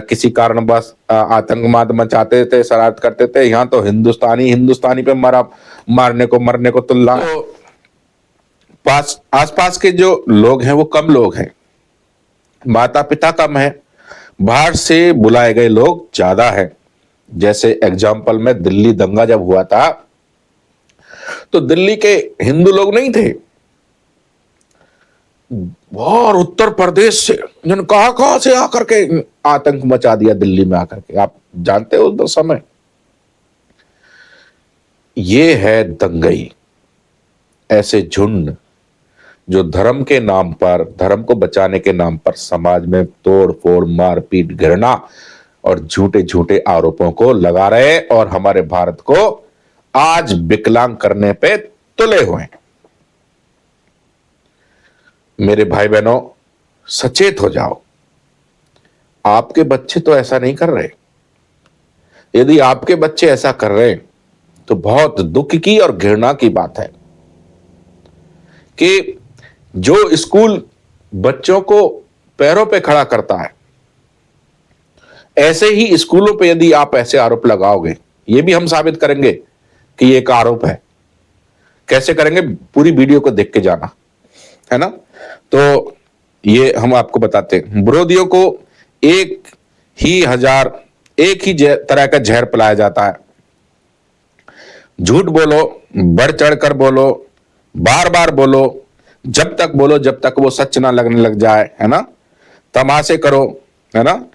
किसी कारणवश आतंकवाद मचाते थे, शरारत करते थे। यहाँ तो हिंदुस्तानी पे मरने को तुल्ला। तो आसपास के जो लोग हैं वो कम लोग हैं, माता पिता कम है, बाहर से बुलाए गए लोग ज्यादा है। जैसे एग्जाम्पल में दिल्ली दंगा जब हुआ था तो दिल्ली के हिंदू लोग नहीं थे, और उत्तर प्रदेश से जिन कहां से आकर के आतंक मचा दिया दिल्ली में आकर के, आप जानते हो उस समय। ये है दंगई, ऐसे झुंड जो धर्म के नाम पर, धर्म को बचाने के नाम पर समाज में तोड़ फोड़, मारपीट, घृणा और झूठे झूठे आरोपों को लगा रहे और हमारे भारत को आज विकलांग करने पे तुले हुए हैं। मेरे भाई बहनों, सचेत हो जाओ। आपके बच्चे तो ऐसा नहीं कर रहे। यदि आपके बच्चे ऐसा कर रहे हैं तो बहुत दुख की और घृणा की बात है कि जो स्कूल बच्चों को पैरों पे खड़ा करता है, ऐसे ही स्कूलों पे यदि आप ऐसे आरोप लगाओगे, ये भी हम साबित करेंगे कि ये एक आरोप है। कैसे करेंगे, पूरी वीडियो को देख के जाना, है ना। तो ये हम आपको बताते हैं। विरोधियों को एक ही तरह का जहर पिलाया जाता है। झूठ बोलो, बढ़ चढ़ कर बोलो, बार बार बोलो, जब तक वो सच ना लगने लग जाए, है ना। तमाशे करो, है ना।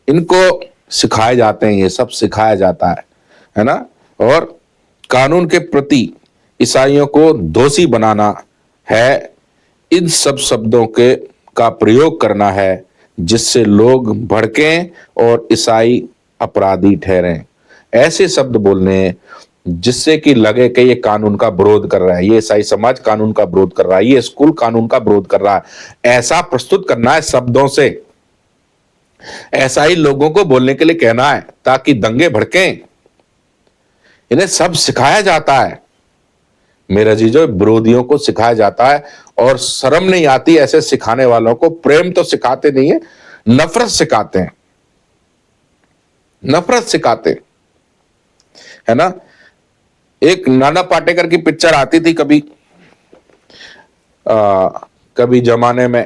इनको सिखाए जाते हैं, ये सब सिखाया जाता है ना। और कानून के प्रति ईसाइयों को दोषी बनाना है, इन सब शब्दों का प्रयोग करना है जिससे लोग भड़कें और ईसाई अपराधी ठहरें। ऐसे शब्द बोलने जिससे कि लगे कि ये कानून का विरोध कर रहा है, ये ईसाई समाज कानून का विरोध कर रहा है, ये स्कूल कानून का विरोध कर रहा है, ऐसा प्रस्तुत करना है शब्दों से। ऐसा ही लोगों को बोलने के लिए कहना है ताकि दंगे भड़कें। इन्हें सब सिखाया जाता है मेरे अजीजों, विरोधियों को सिखाया जाता है। और शर्म नहीं आती ऐसे सिखाने वालों को। प्रेम तो सिखाते नहीं है, नफरत सिखाते हैं, नफरत सिखाते, है ना। एक नाना पाटेकर की पिक्चर आती थी कभी जमाने में।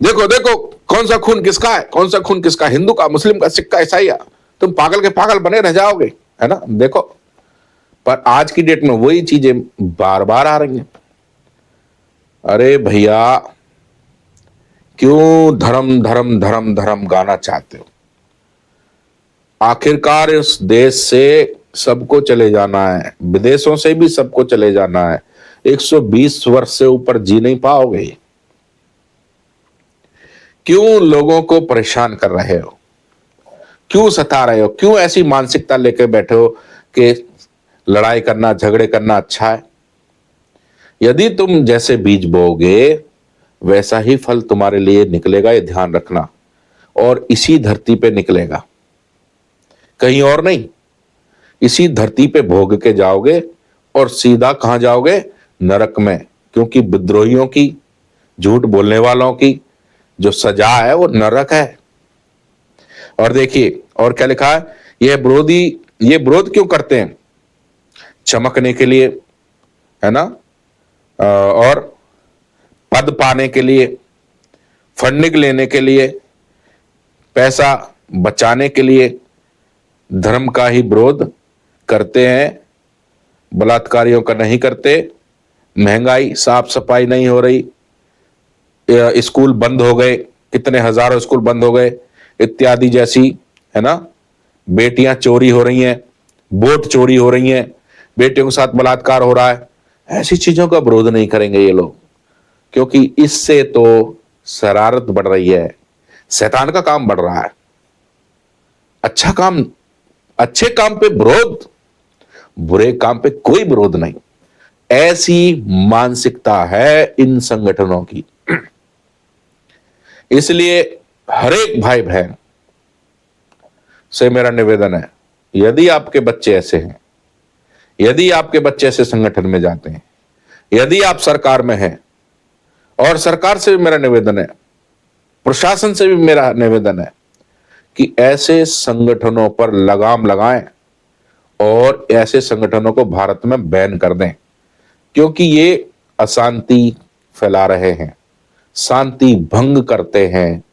देखो देखो कौन सा खून किसका है, कौन सा खून किसका, हिंदू का, मुस्लिम का, सिख का, ईसाई का। तुम पागल के पागल बने रह जाओगे, है ना। देखो, पर आज की डेट में वही चीजें बार बार आ रही हैं। अरे भैया, क्यों धर्म धर्म धर्म धर्म गाना चाहते हो? आखिरकार इस देश से सबको चले जाना है, विदेशों से भी सबको चले जाना है। 120 वर्ष से ऊपर जी नहीं पाओगे। क्यों लोगों को परेशान कर रहे हो? क्यों सता रहे हो? क्यों ऐसी मानसिकता लेके बैठे हो कि लड़ाई करना, झगड़े करना अच्छा है। यदि तुम जैसे बीज बोओगे वैसा ही फल तुम्हारे लिए निकलेगा, ये ध्यान रखना। और इसी धरती पे निकलेगा, कहीं और नहीं। इसी धरती पे भोग के जाओगे और सीधा कहां जाओगे? नरक में। क्योंकि विद्रोहियों की, झूठ बोलने वालों की जो सजा है वो नरक है। और देखिए और क्या लिखा है, ये विरोध क्यों करते हैं? चमकने के लिए, है ना, और पद पाने के लिए, फंडिंग लेने के लिए, पैसा बचाने के लिए धर्म का ही विरोध करते हैं, बलात्कारियों का नहीं करते। महंगाई, साफ सफाई नहीं हो रही, स्कूल बंद हो गए, कितने हजारों स्कूल बंद हो गए इत्यादि जैसी, है ना, बेटियां चोरी हो रही हैं, वोट चोरी हो रही हैं, बेटियों के साथ बलात्कार हो रहा है। ऐसी चीजों का विरोध नहीं करेंगे ये लोग, क्योंकि इससे तो शरारत बढ़ रही है, शैतान का काम बढ़ रहा है। अच्छे काम पे विरोध, बुरे काम पे कोई विरोध नहीं। ऐसी मानसिकता है इन संगठनों की। इसलिए हर एक भाई बहन से मेरा निवेदन है, यदि आपके बच्चे ऐसे हैं, यदि आपके बच्चे ऐसे संगठन में जाते हैं, यदि आप सरकार में हैं, और सरकार से भी मेरा निवेदन है, प्रशासन से भी मेरा निवेदन है कि ऐसे संगठनों पर लगाम लगाएं और ऐसे संगठनों को भारत में बैन कर दें, क्योंकि ये अशांति फैला रहे हैं, शांति भंग करते हैं।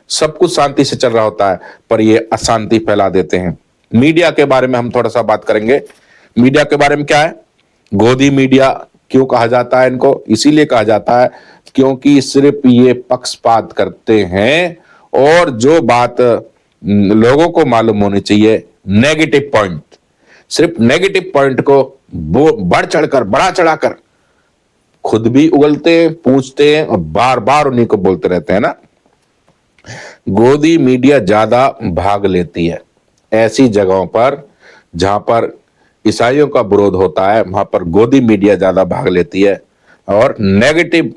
सब कुछ शांति से चल रहा होता है पर ये अशांति फैला देते हैं। मीडिया के बारे में हम थोड़ा सा बात करेंगे। मीडिया के बारे में क्या है? गोदी मीडिया क्यों कहा जाता है इनको? इसीलिए कहा जाता है क्योंकि सिर्फ ये पक्षपात करते हैं, और जो बात लोगों को मालूम होनी चाहिए, नेगेटिव पॉइंट, सिर्फ नेगेटिव पॉइंट को बढ़ा चढ़ाकर खुद भी उगलते हैं, पूछते हैं और बार बार उन्हीं को बोलते रहते हैं ना। गोदी मीडिया ज्यादा भाग लेती है ऐसी जगहों पर जहां पर ईसाइयों का विरोध होता है, वहां पर गोदी मीडिया ज्यादा भाग लेती है और नेगेटिव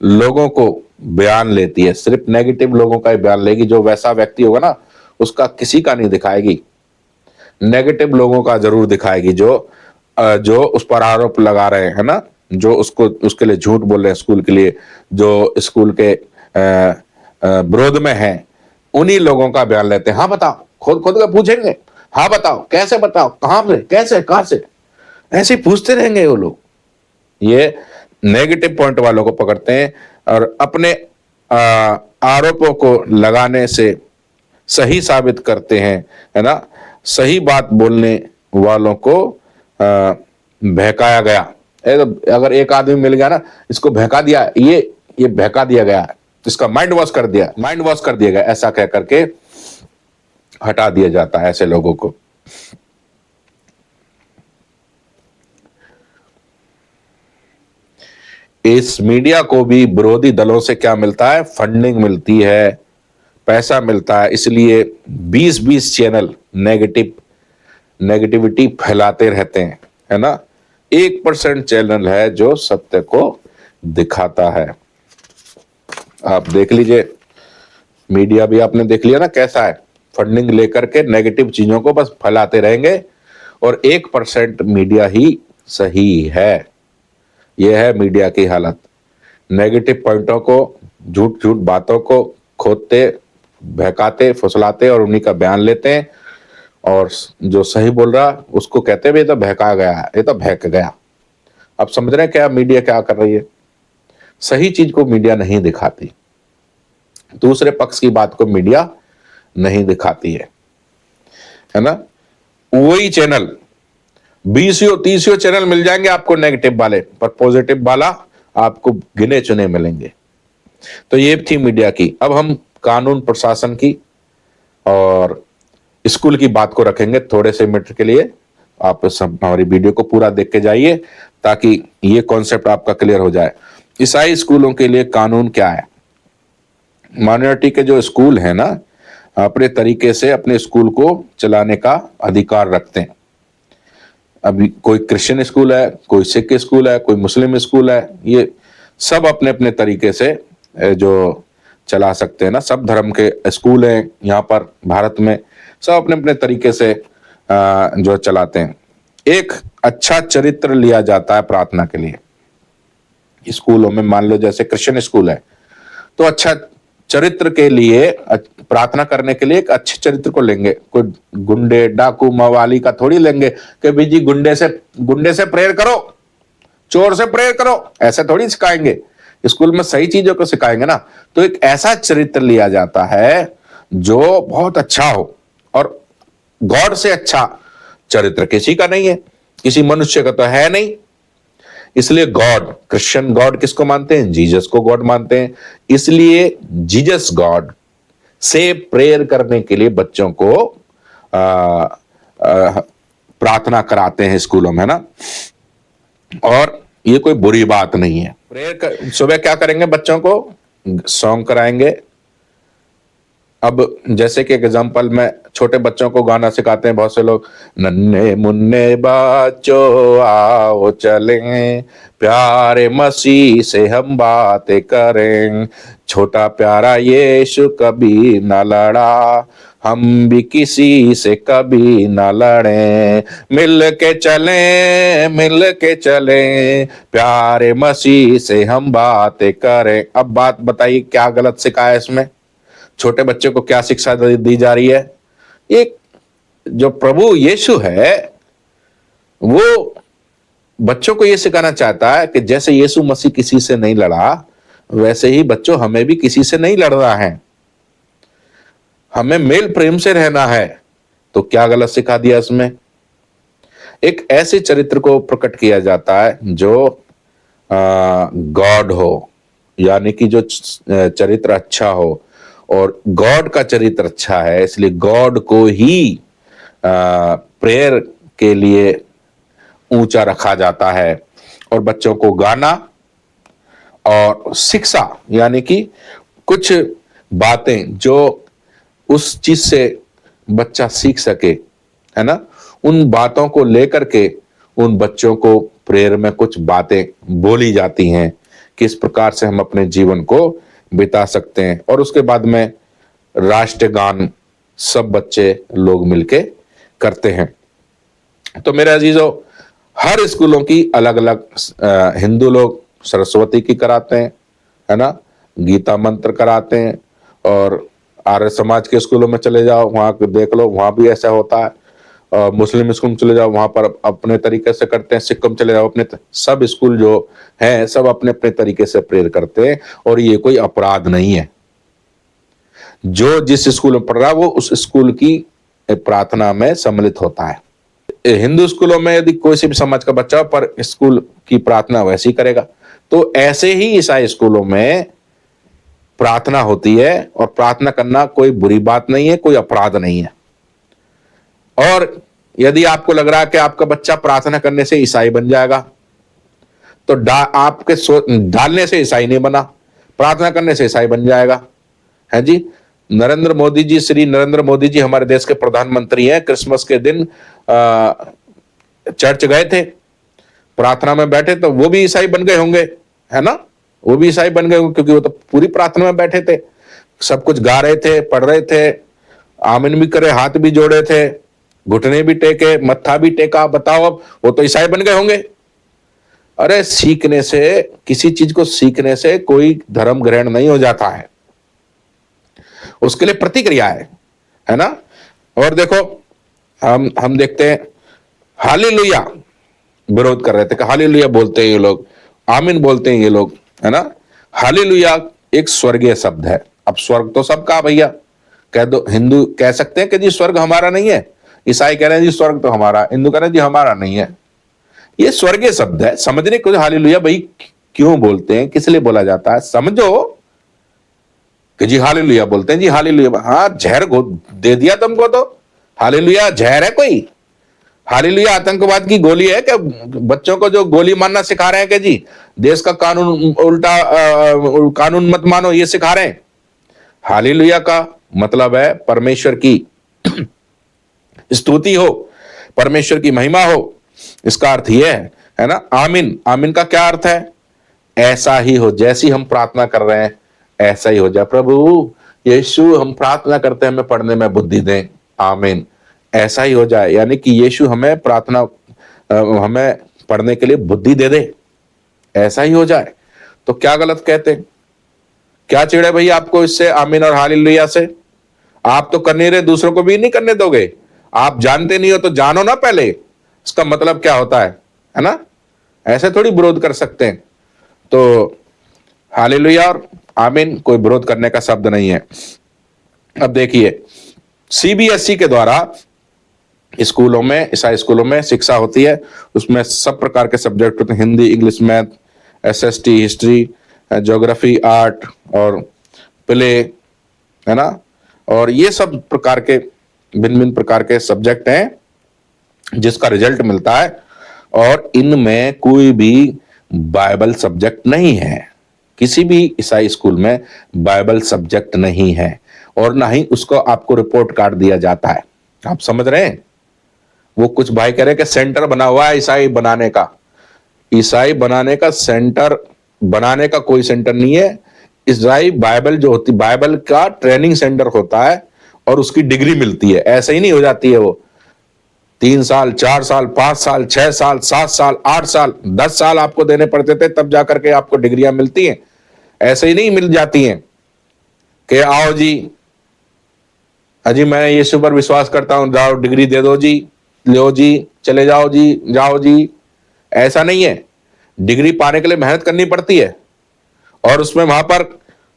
लोगों को बयान लेती है। सिर्फ नेगेटिव लोगों का ही बयान लेगी। जो वैसा व्यक्ति होगा ना, उसका किसी का नहीं दिखाएगी, नेगेटिव लोगों का जरूर दिखाएगी, जो उस पर आरोप लगा रहे हैं ना, जो उसके लिए झूठ बोल रहे हैं, स्कूल के लिए, जो स्कूल के विरोध में हैं, उन्हीं लोगों का बयान लेते हैं। हाँ बताओ, खुद खुद का पूछेंगे, हाँ बताओ, कैसे बताओ, कहां से, कैसे, कहां से, ऐसे पूछते रहेंगे वो लोग। ये नेगेटिव पॉइंट वालों को पकड़ते हैं और अपने आरोपों को लगाने से सही साबित करते हैं, है ना। सही बात बोलने वालों को बहकाया गया। अगर एक आदमी मिल गया ना, इसको बहका दिया, ये बहका दिया गया, इसका माइंड वॉश कर दिया गया, ऐसा कह करके हटा दिया जाता है ऐसे लोगों को। इस मीडिया को भी विरोधी दलों से क्या मिलता है? फंडिंग मिलती है, पैसा मिलता है। इसलिए 20-20 चैनल नेगेटिविटी फैलाते रहते हैं, है ना। 1% चैनल है जो सत्य को दिखाता है। आप देख लीजिए, मीडिया भी आपने देख लिया ना कैसा है, फंडिंग लेकर के नेगेटिव चीजों को बस फैलाते रहेंगे, और 1% मीडिया ही सही है। यह है मीडिया की हालत। नेगेटिव पॉइंटों को, झूठ झूठ बातों को खोदते, बहकाते, फुसलाते और उन्हीं का बयान लेते हैं, और जो सही बोल रहा उसको कहते हैं ये तो बहका गया है, ये तो बहक गया। अब समझ रहे हैं क्या मीडिया क्या कर रही है? सही चीज को मीडिया नहीं दिखाती, दूसरे पक्ष की बात को मीडिया नहीं दिखाती है ना। वही चैनल 20-30 चैनल मिल जाएंगे आपको नेगेटिव वाले, पर पॉजिटिव वाला आपको गिने चुने मिलेंगे। तो ये थी मीडिया की। अब हम कानून प्रशासन की और स्कूल की बात को रखेंगे थोड़े से मिनट के लिए। आप हमारी वीडियो को पूरा देख के जाइए ताकि ये कॉन्सेप्ट आपका क्लियर हो जाए। ईसाई स्कूलों के लिए कानून क्या है? माइनॉरिटी के जो स्कूल है ना, अपने तरीके से अपने स्कूल को चलाने का अधिकार रखते हैं। अभी कोई क्रिश्चियन स्कूल है, कोई सिख स्कूल है, कोई मुस्लिम स्कूल है, ये सब अपने अपने तरीके से जो चला सकते हैं ना। सब धर्म के स्कूल हैं यहाँ पर भारत में, सब अपने अपने तरीके से जो चलाते हैं। एक अच्छा चरित्र लिया जाता है प्रार्थना के लिए स्कूलों में। मान लो जैसे क्रिश्चियन स्कूल है तो अच्छा चरित्र के लिए प्रार्थना करने के लिए एक अच्छे चरित्र को लेंगे। कोई गुंडे डाकू मवाली का थोड़ी लेंगे कि भाई जी गुंडे से प्रेयर करो, चोर से प्रेयर करो, ऐसे थोड़ी सिखाएंगे। स्कूल में सही चीजों को सिखाएंगे ना। तो एक ऐसा चरित्र लिया जाता है जो बहुत अच्छा हो, और गॉड से अच्छा चरित्र किसी का नहीं है, किसी मनुष्य का तो है नहीं। इसलिए गॉड, क्रिश्चियन गॉड किसको मानते हैं? जीसस को गॉड मानते हैं। इसलिए जीसस गॉड से प्रेयर करने के लिए बच्चों को प्रार्थना कराते हैं स्कूलों में ना। और ये कोई बुरी बात नहीं है। प्रेयर सुबह क्या करेंगे? बच्चों को सॉन्ग कराएंगे। अब जैसे कि एग्जांपल में छोटे बच्चों को गाना सिखाते हैं बहुत से लोग, नन्हे मुन्ने बच्चों आओ चलें, प्यारे मसीह से हम बातें करें, छोटा प्यारा यीशु कभी न लड़ा, हम भी किसी से कभी न लड़ें, मिल के चलें, प्यारे मसीह से हम बातें करें। अब बात बताइए क्या गलत सिखाया इसमें? छोटे बच्चे को क्या शिक्षा दी जा रही है? एक जो प्रभु यीशु है वो बच्चों को यह सिखाना चाहता है कि जैसे यीशु मसीह किसी से नहीं लड़ा, वैसे ही बच्चों हमें भी किसी से नहीं लड़ना है, हमें मेल प्रेम से रहना है। तो क्या गलत सिखा दिया इसमें? एक ऐसे चरित्र को प्रकट किया जाता है जो गॉड हो, यानी कि जो चरित्र अच्छा हो, और गॉड का चरित्र अच्छा है, इसलिए गॉड को ही प्रेयर के लिए ऊंचा रखा जाता है। और बच्चों को गाना और शिक्षा, यानी कि कुछ बातें जो उस चीज से बच्चा सीख सके, है ना, उन बातों को लेकर के उन बच्चों को प्रेयर में कुछ बातें बोली जाती हैं, किस प्रकार से हम अपने जीवन को बिता सकते हैं। और उसके बाद में राष्ट्रगान सब बच्चे लोग मिलके करते हैं। तो मेरे अजीजों, हर स्कूलों की अलग अलग, हिंदू लोग सरस्वती की कराते हैं, है ना, गीता मंत्र कराते हैं। और आर्य समाज के स्कूलों में चले जाओ, वहां देख लो, वहां भी ऐसा होता है। मुस्लिम स्कूल में चले जाओ, वहां पर अपने तरीके से करते हैं। सिख में चले जाओ, अपने सब स्कूल जो हैं सब अपने अपने तरीके से प्रेयर करते हैं। और ये कोई अपराध नहीं है। जो जिस स्कूल में पढ़ रहा है वो उस स्कूल की प्रार्थना में सम्मिलित होता है। हिंदू स्कूलों में यदि कोई सी भी समाज का बच्चा पर स्कूल की प्रार्थना वैसी करेगा, तो ऐसे ही ईसाई स्कूलों में प्रार्थना होती है। और प्रार्थना करना कोई बुरी बात नहीं है, कोई अपराध नहीं है। और यदि आपको लग रहा है कि आपका बच्चा प्रार्थना करने से ईसाई बन जाएगा, तो आपके डालने से ईसाई नहीं बना, प्रार्थना करने से ईसाई बन जाएगा, है जी। नरेंद्र मोदी जी, श्री नरेंद्र मोदी जी हमारे देश के प्रधानमंत्री हैं। क्रिसमस के दिन चर्च गए थे, प्रार्थना में बैठे, तो वो भी ईसाई बन गए होंगे, है ना, वो भी ईसाई बन गए होंगे, क्योंकि वो तो पूरी प्रार्थना में बैठे थे, सब कुछ गा रहे थे, पढ़ रहे थे, आमीन भी करे, हाथ भी जोड़े थे, घुटने भी टेके, मत्था भी टेका। बताओ, अब वो तो ईसाई बन गए होंगे। अरे सीखने से, किसी चीज को सीखने से कोई धर्म ग्रहण नहीं हो जाता है, उसके लिए प्रतिक्रिया है ना। और देखो, हम देखते हैं हालेलुया विरोध कर रहे थे कि हालेलुया बोलते हैं ये लोग, आमीन बोलते हैं ये लोग, है ना। हालेलुया एक स्वर्गीय शब्द है। अब स्वर्ग तो सबका भैया, कह दो, हिंदू कह सकते हैं कि जी स्वर्ग हमारा नहीं है, ईसाई कह रहे हैं जी स्वर्ग तो हमारा, हिंदू कह रहे हैं जी हमारा नहीं है। ये स्वर्गीय शब्द है, समझने को हालेलुया भाई क्यों बोलते हैं, किस लिए बोला जाता है, समझो कि जी हालेलुया बोलते हैं, जी हालेलुया। हाँ, जहर दे दिया तुमको तो हालेलुया जहर है कोई? हालेलुया आतंकवाद की गोली है क्या? बच्चों को जो गोली मारना सिखा रहे हैं कि जी देश का कानून उल्टा, कानून मत मानो, ये सिखा रहे हैं। हालेलुया का मतलब है परमेश्वर की स्तुति हो, परमेश्वर की महिमा हो, इसका अर्थ यह है ना, आमीन। आमीन का क्या अर्थ है? ऐसा ही हो, जैसी हम प्रार्थना कर रहे हैं ऐसा ही हो जाए। प्रभु यीशु, हम प्रार्थना करते हैं हमें पढ़ने में बुद्धि दें, आमीन, ऐसा ही हो जाए। यानी कि यीशु हमें प्रार्थना हमें पढ़ने के लिए बुद्धि दे दे, ऐसा ही हो जाए। तो क्या गलत कहते हैं? क्या चिढ़े भैया आपको इससे, आमीन और हालेलुया से? आप तो कर नहीं रहे, दूसरों को भी नहीं करने दोगे। आप जानते नहीं हो तो जानो ना पहले, इसका मतलब क्या होता है ना? ऐसे थोड़ी विरोध कर सकते हैं। तो हालेलुया और आमीन कोई विरोध करने का शब्द नहीं है। अब देखिए, सीबीएसई के द्वारा स्कूलों में, ईसाई स्कूलों में शिक्षा होती है, उसमें सब प्रकार के सब्जेक्ट होते हैं, Hindi, English, math, SST, history, geography, art और प्ले, है ना? और ये सब प्रकार के भिन्न भिन्न प्रकार के सब्जेक्ट हैं जिसका रिजल्ट मिलता है। और इनमें कोई भी बाइबल सब्जेक्ट नहीं है। किसी भी ईसाई स्कूल में बाइबल सब्जेक्ट नहीं है, और ना ही उसको आपको रिपोर्ट कार्ड दिया जाता है। आप समझ रहे हैं? वो कुछ भाई कह रहे हैं कि सेंटर बना हुआ है ईसाई बनाने का। ईसाई बनाने का सेंटर, बनाने का कोई सेंटर नहीं है। ईसाई बाइबल जो होती, बाइबल का ट्रेनिंग सेंटर होता है और उसकी डिग्री मिलती है। ऐसे ही नहीं हो जाती है वो। 3 साल, 4 साल, 5 साल, 6 साल, 7 साल, 8 साल, 10 साल आपको देने पड़ते थे, तब जाकर के आपको डिग्रियां मिलती हैं। ऐसे ही नहीं मिल जाती हैं कि आओ जी, अजी मैं यीशु पर विश्वास करता हूं, जाओ डिग्री दे दो जी, लो जी, चले जाओ जी, जाओ जी। ऐसा नहीं है। डिग्री पाने के लिए मेहनत करनी पड़ती है, और उसमें वहां पर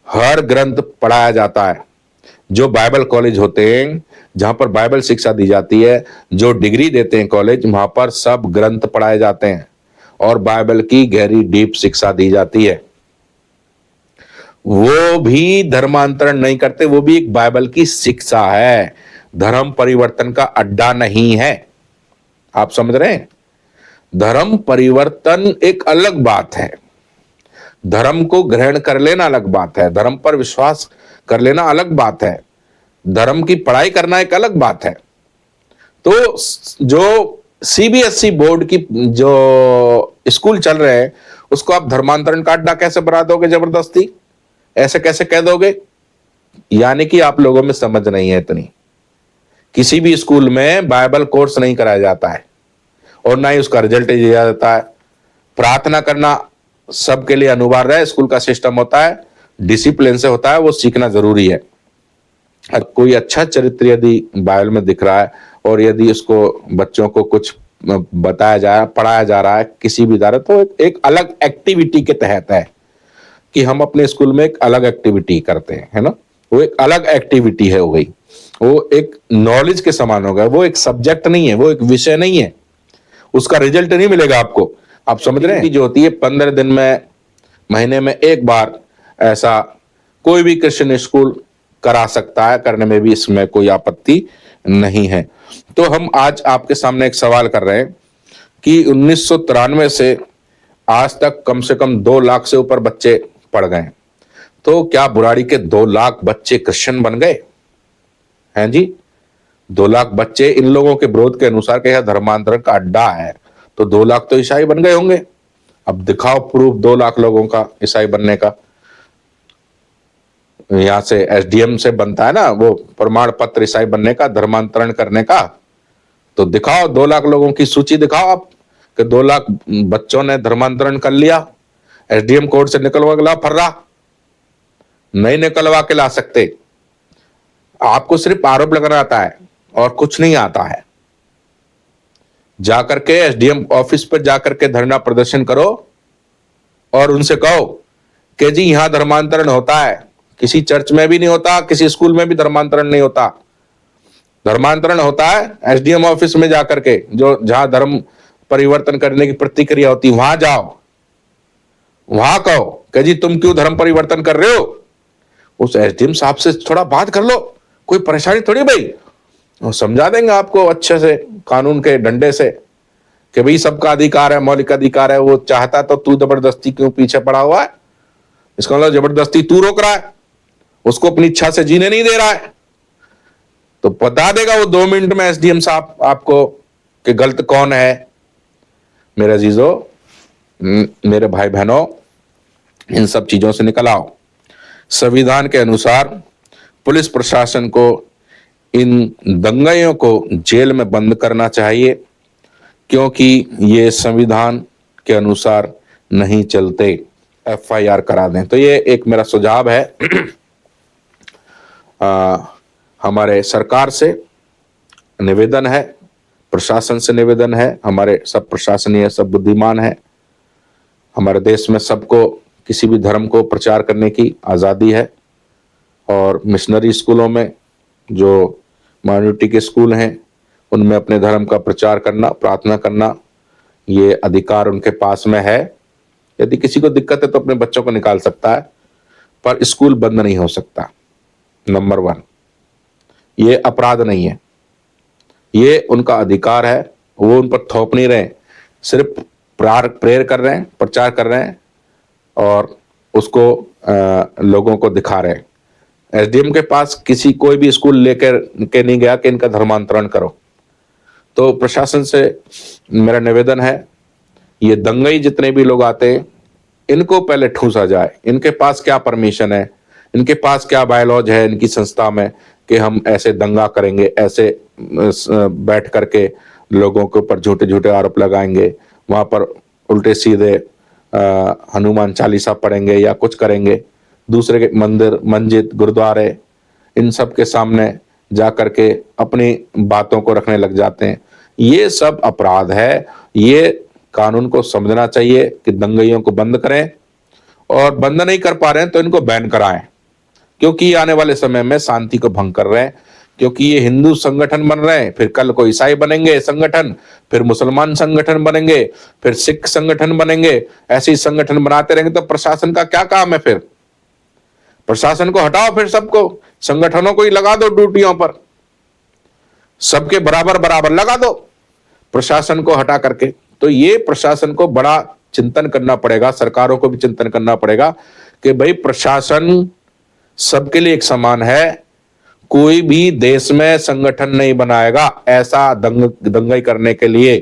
हर ग्रंथ पढ़ाया जाता है। जो बाइबल कॉलेज होते हैं जहां पर बाइबल शिक्षा दी जाती है, जो डिग्री देते हैं कॉलेज, वहां पर सब ग्रंथ पढ़ाए जाते हैं और बाइबल की गहरी डीप शिक्षा दी जाती है। वो भी धर्मांतरण नहीं करते, वो भी एक बाइबल की शिक्षा है, धर्म परिवर्तन का अड्डा नहीं है। आप समझ रहे हैं? धर्म परिवर्तन एक अलग बात है, धर्म को ग्रहण कर लेना अलग बात है, धर्म पर विश्वास कर लेना अलग बात है, धर्म की पढ़ाई करना एक अलग बात है। तो जो सीबीएसई बोर्ड की जो स्कूल चल रहे हैं, उसको आप धर्मांतरण का अड्डा कैसे बना दोगे जबरदस्ती? ऐसे कैसे कह दोगे? यानी कि आप लोगों में समझ नहीं है इतनी। किसी भी स्कूल में बाइबल कोर्स नहीं कराया जाता है, और ना ही उसका रिजल्ट दिया जाता है। प्रार्थना करना सबके लिए अनिवार्य है, स्कूल का सिस्टम होता है, डिसिप्लिन से होता है, वो सीखना जरूरी है। कोई अच्छा चरित्र यदि बाइबल में दिख रहा है, और यदि उसको बच्चों को कुछ बताया जा रहा है, पढ़ाया जा रहा है किसी भी द्वारा, तो एक अलग एक्टिविटी के तहत है कि हम अपने स्कूल में एक अलग एक्टिविटी करते हैं, है ना? वो एक अलग एक्टिविटी है हो गई, वो एक नॉलेज के समान होगा, वो एक सब्जेक्ट नहीं है, वो एक विषय नहीं है, उसका रिजल्ट नहीं मिलेगा आपको। आप समझ रहे हैं कि जो होती है 15 दिन में, महीने में एक बार, ऐसा कोई भी क्रिश्चियन स्कूल करा सकता है, करने में भी इसमें कोई आपत्ति नहीं है। तो हम आज आपके सामने एक सवाल कर रहे हैं कि 1993 से आज तक कम से कम 2 लाख से ऊपर बच्चे पढ़ गए, तो क्या बुराड़ी के 2 लाख बच्चे क्रिश्चियन बन गए हैं जी? 2 लाख बच्चे इन लोगों के विरोध के अनुसार के यह धर्मांतरण का अड्डा है, तो 2 लाख तो ईसाई बन गए होंगे। अब दिखाओ प्रूफ 2 लाख लोगों का ईसाई बनने का। यहां से एसडीएम से बनता है ना वो प्रमाण पत्र ईसाई बनने का, धर्मांतरण करने का। तो दिखाओ 2 लाख लोगों की सूची दिखाओ आप कि 2 लाख बच्चों ने धर्मांतरण कर लिया। एसडीएम कोर्ट से निकलवा के ला फर्रा, नहीं निकलवा के ला सकते। आपको सिर्फ आरोप लगाना आता है और कुछ नहीं आता है। जाकर के एसडीएम ऑफिस पर जाकर के धरना प्रदर्शन करो और उनसे कहो कि जी यहां धर्मांतरण होता है। किसी चर्च में भी नहीं होता, किसी स्कूल में भी धर्मांतरण नहीं होता। धर्मांतरण होता है एसडीएम ऑफिस में जाकर के, जो जहां धर्म परिवर्तन करने की प्रतिक्रिया होती, वहां जाओ, वहां कहो कि जी तुम क्यों धर्म परिवर्तन कर रहे हो। उस एसडीएम साहब से थोड़ा बात कर लो, कोई परेशानी थोड़ी भाई, वो समझा देंगे आपको अच्छे से कानून के डंडे से कि भाई सबका अधिकार है, मौलिक अधिकार है। वो चाहता तो तू जबरदस्ती क्यों पीछे पड़ा हुआ है? इसका मतलब जबरदस्ती तू रोक रहा है, उसको अपनी इच्छा से जीने नहीं दे रहा है। तो बता देगा वो 2 मिनट में एसडीएम साहब आपको कि गलत कौन है, मेरे अजीजों, मेरे भाई बहनों, इन सब चीजों से निकल आओ। संविधान के अनुसार पुलिस प्रशासन को इन दंगाइयों को जेल में बंद करना चाहिए, क्योंकि ये संविधान के अनुसार नहीं चलते। एफआईआर करा दें। तो ये एक मेरा सुझाव है हमारे सरकार से निवेदन है, प्रशासन से निवेदन है। हमारे सब प्रशासनीय सब बुद्धिमान है। हमारे देश में सबको किसी भी धर्म को प्रचार करने की आज़ादी है, और मिशनरी स्कूलों में जो माइनॉरिटी के स्कूल हैं उनमें अपने धर्म का प्रचार करना, प्रार्थना करना, ये अधिकार उनके पास में है। यदि किसी को दिक्कत है तो अपने बच्चों को निकाल सकता है, पर स्कूल बंद नहीं हो सकता। नंबर 1, ये अपराध नहीं है, ये उनका अधिकार है। वो उन पर थोप नहीं रहे, सिर्फ प्रेयर कर रहे हैं, प्रचार कर रहे हैं और उसको लोगों को दिखा रहे हैं। एसडीएम के पास किसी कोई भी स्कूल लेकर के नहीं गया कि इनका धर्मांतरण करो। तो प्रशासन से मेरा निवेदन है, ये दंगई जितने भी लोग आते हैं इनको पहले ठूसा जाए। इनके पास क्या परमिशन है, इनके पास क्या बायलॉज है इनकी संस्था में कि हम ऐसे दंगा करेंगे, ऐसे बैठ करके लोगों के ऊपर झूठे झूठे आरोप लगाएंगे, वहां पर उल्टे सीधे हनुमान चालीसा पढ़ेंगे या कुछ करेंगे, दूसरे के मंदिर, मस्जिद, गुरुद्वारे, इन सब के सामने जा करके अपनी बातों को रखने लग जाते हैं। ये सब अपराध है। ये कानून को समझना चाहिए कि दंगइयों को बंद करें, और बंद नहीं कर पा रहे हैं तो इनको बैन कराएं, क्योंकि आने वाले समय में शांति को भंग कर रहे हैं। क्योंकि ये हिंदू संगठन बन रहे हैं, फिर कल को ईसाई बनेंगे संगठन, फिर मुसलमान संगठन बनेंगे, फिर सिख संगठन बनेंगे। ऐसे ही संगठन बनाते रहेंगे तो प्रशासन का क्या काम है? फिर प्रशासन को हटाओ, फिर सबको, संगठनों को ही लगा दो ड्यूटियों पर, सबके बराबर बराबर लगा दो प्रशासन को हटा करके। तो ये प्रशासन को बड़ा चिंतन करना पड़ेगा, सरकारों को भी चिंतन करना पड़ेगा कि भाई प्रशासन सबके लिए एक समान है। कोई भी देश में संगठन नहीं बनाएगा ऐसा दंगाई करने के लिए।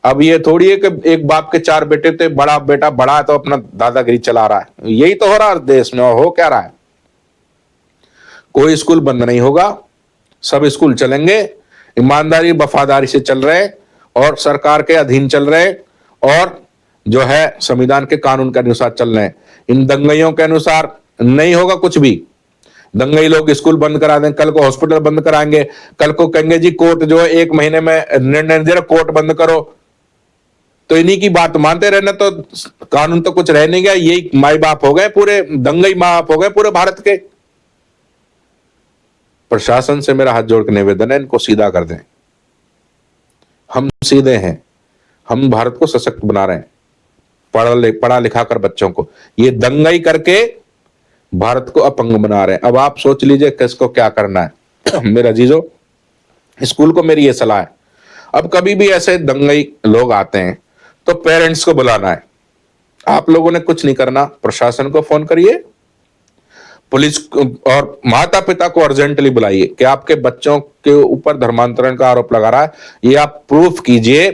अब ये थोड़ी है कि एक बाप के 4 बेटे थे, बड़ा बेटा बड़ा है तो अपना दादागिरी चला रहा है। यही तो हो रहा है देश में, और हो क्या रहा है? कोई स्कूल बंद नहीं होगा, सब स्कूल चलेंगे, ईमानदारी वफादारी से चल रहे और सरकार के अधीन चल रहे, और जो है संविधान के कानून के अनुसार चल रहे हैं। इन दंगाइयों के अनुसार नहीं होगा कुछ भी। दंगई लोग स्कूल बंद करा दें, कल को हॉस्पिटल बंद कराएंगे, कल को कहेंगे जी कोर्ट जो है 1 महीने में निर्णय दे रहा, कोर्ट बंद करो। तो इन्हीं की बात मानते रहना तो कानून तो कुछ रह नहीं गया। यही माई बाप हो गए, पूरे दंगई माँ बाप हो गए पूरे भारत के। प्रशासन से मेरा हाथ जोड़ के निवेदन है, इनको सीधा कर दें। हम सीधे हैं, हम भारत को सशक्त बना रहे हैं, पढ़ा लिखा कर बच्चों को। ये दंगई करके भारत को अपंग बना रहे हैं। अब आप सोच लीजिए किसको क्या करना है। मेरा अजीजों, स्कूल को मेरी ये सलाह है, अब कभी भी ऐसे दंगई लोग आते हैं तो पेरेंट्स को बुलाना है। आप लोगों ने कुछ नहीं करना, प्रशासन को फोन करिए, पुलिस और माता पिता को अर्जेंटली बुलाइए कि आपके बच्चों के ऊपर धर्मांतरण का आरोप लगा रहा है, ये आप प्रूफ कीजिए,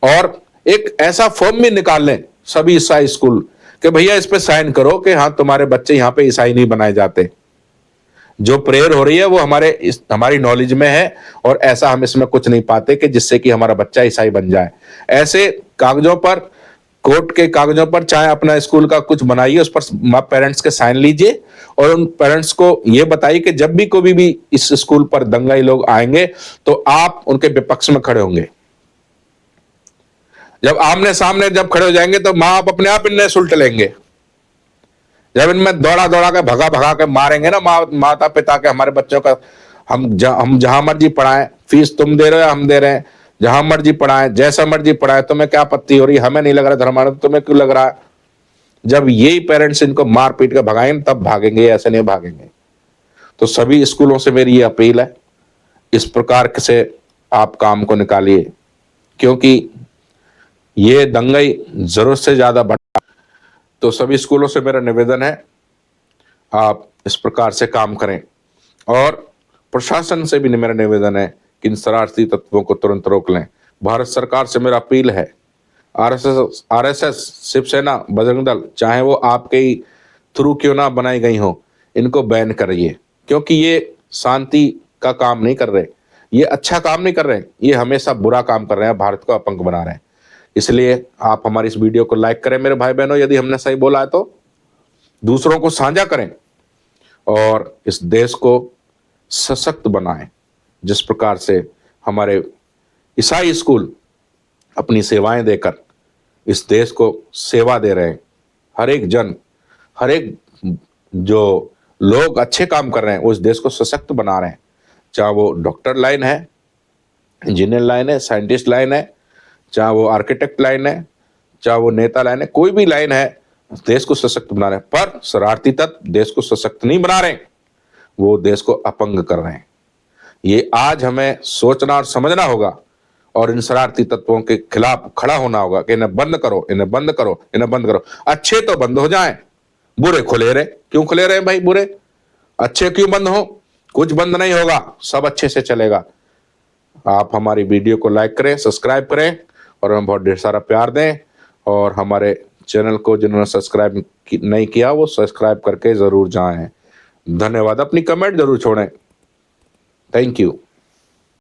और एक ऐसा फॉर्म भी निकाल लें सभी ईसाई स्कूल कि भैया इस पे साइन करो कि हाँ तुम्हारे बच्चे यहाँ पे ईसाई नहीं बनाए जाते। जो प्रेयर हो रही है वो हमारी नॉलेज में है, और ऐसा हम इसमें कुछ नहीं पाते कि जिससे कि हमारा बच्चा ईसाई बन जाए। ऐसे कागजों पर, कोर्ट के कागजों पर, चाहे अपना स्कूल का कुछ बनाइए, उस पर पेरेंट्स के साइन लीजिए, और उन पेरेंट्स को ये बताइए कि जब भी कोई भी इस स्कूल पर दंगाई लोग आएंगे तो आप उनके विपक्ष में खड़े होंगे। जब आमने सामने जब खड़े हो जाएंगे तो माँ बाप अपने आप इनने सुलट लेंगे। जब इनमें दौड़ा दौड़ा के भगा के मारेंगे ना माता पिता के, हमारे बच्चों का हम जहां मर्जी पढ़ाएं, फीस तुम दे रहे हो हम दे रहे हैं, जहां मर्जी पढ़ाएं, जैसा मर्जी पढ़ाएं, तुम्हें क्या आपत्ति हो रही, हमें नहीं लग रहा धर्मांतरण, तुम्हें क्यों लग रहा है? जब यही पेरेंट्स इनको मार पीट के भगाएंगे तब भागेंगे, ऐसे नहीं भागेंगे। तो सभी स्कूलों से मेरी ये अपील है, इस प्रकार से आप काम को निकालिए, क्योंकि ये दंगई जरूरत से ज्यादा बढ़ा। तो सभी स्कूलों से मेरा निवेदन है, आप इस प्रकार से काम करें, और प्रशासन से भी मेरा निवेदन है कि इन शरारती तत्वों को तुरंत रोक लें। भारत सरकार से मेरा अपील है, आरएसएस, शिवसेना, बजरंग दल, चाहे वो आपके ही थ्रू क्यों ना बनाई गई हो, इनको बैन करिए, क्योंकि ये शांति का काम नहीं कर रहे, ये अच्छा काम नहीं कर रहे, ये हमेशा बुरा काम कर रहे हैं, भारत को अपंग बना रहे हैं। इसलिए आप हमारी इस वीडियो को लाइक करें मेरे भाई बहनों, यदि हमने सही बोला है तो दूसरों को साझा करें और इस देश को सशक्त बनाएं। जिस प्रकार से हमारे ईसाई स्कूल अपनी सेवाएं देकर इस देश को सेवा दे रहे हैं, हर एक जन, हर एक जो लोग अच्छे काम कर रहे हैं वो इस देश को सशक्त बना रहे हैं, चाहे वो डॉक्टर लाइन है, इंजीनियर लाइन है, साइंटिस्ट लाइन है, चाहे वो आर्किटेक्ट लाइन है, चाहे वो नेता लाइन है, कोई भी लाइन है, देश को सशक्त बना रहे हैं। पर शरारती तत्व देश को सशक्त नहीं बना रहे, वो देश को अपंग कर रहे हैं। ये आज हमें सोचना और समझना होगा और इन शरारती तत्वों के खिलाफ खड़ा होना होगा कि इन्हें बंद करो, इन्हें बंद करो, इन्हें बंद करो। अच्छे तो बंद हो जाएं, बुरे खुले रहे। क्यों खुले रहे भाई बुरे? अच्छे क्यों बंद हो? कुछ बंद नहीं होगा, सब अच्छे से चलेगा। आप हमारी वीडियो को लाइक करें, सब्सक्राइब करें और हमें बहुत ढेर सारा प्यार दें। और हमारे चैनल को जिन्होंने सब्सक्राइब नहीं किया वो सब्सक्राइब करके जरूर जाएं। धन्यवाद। अपनी कमेंट जरूर छोड़ें। Thank you.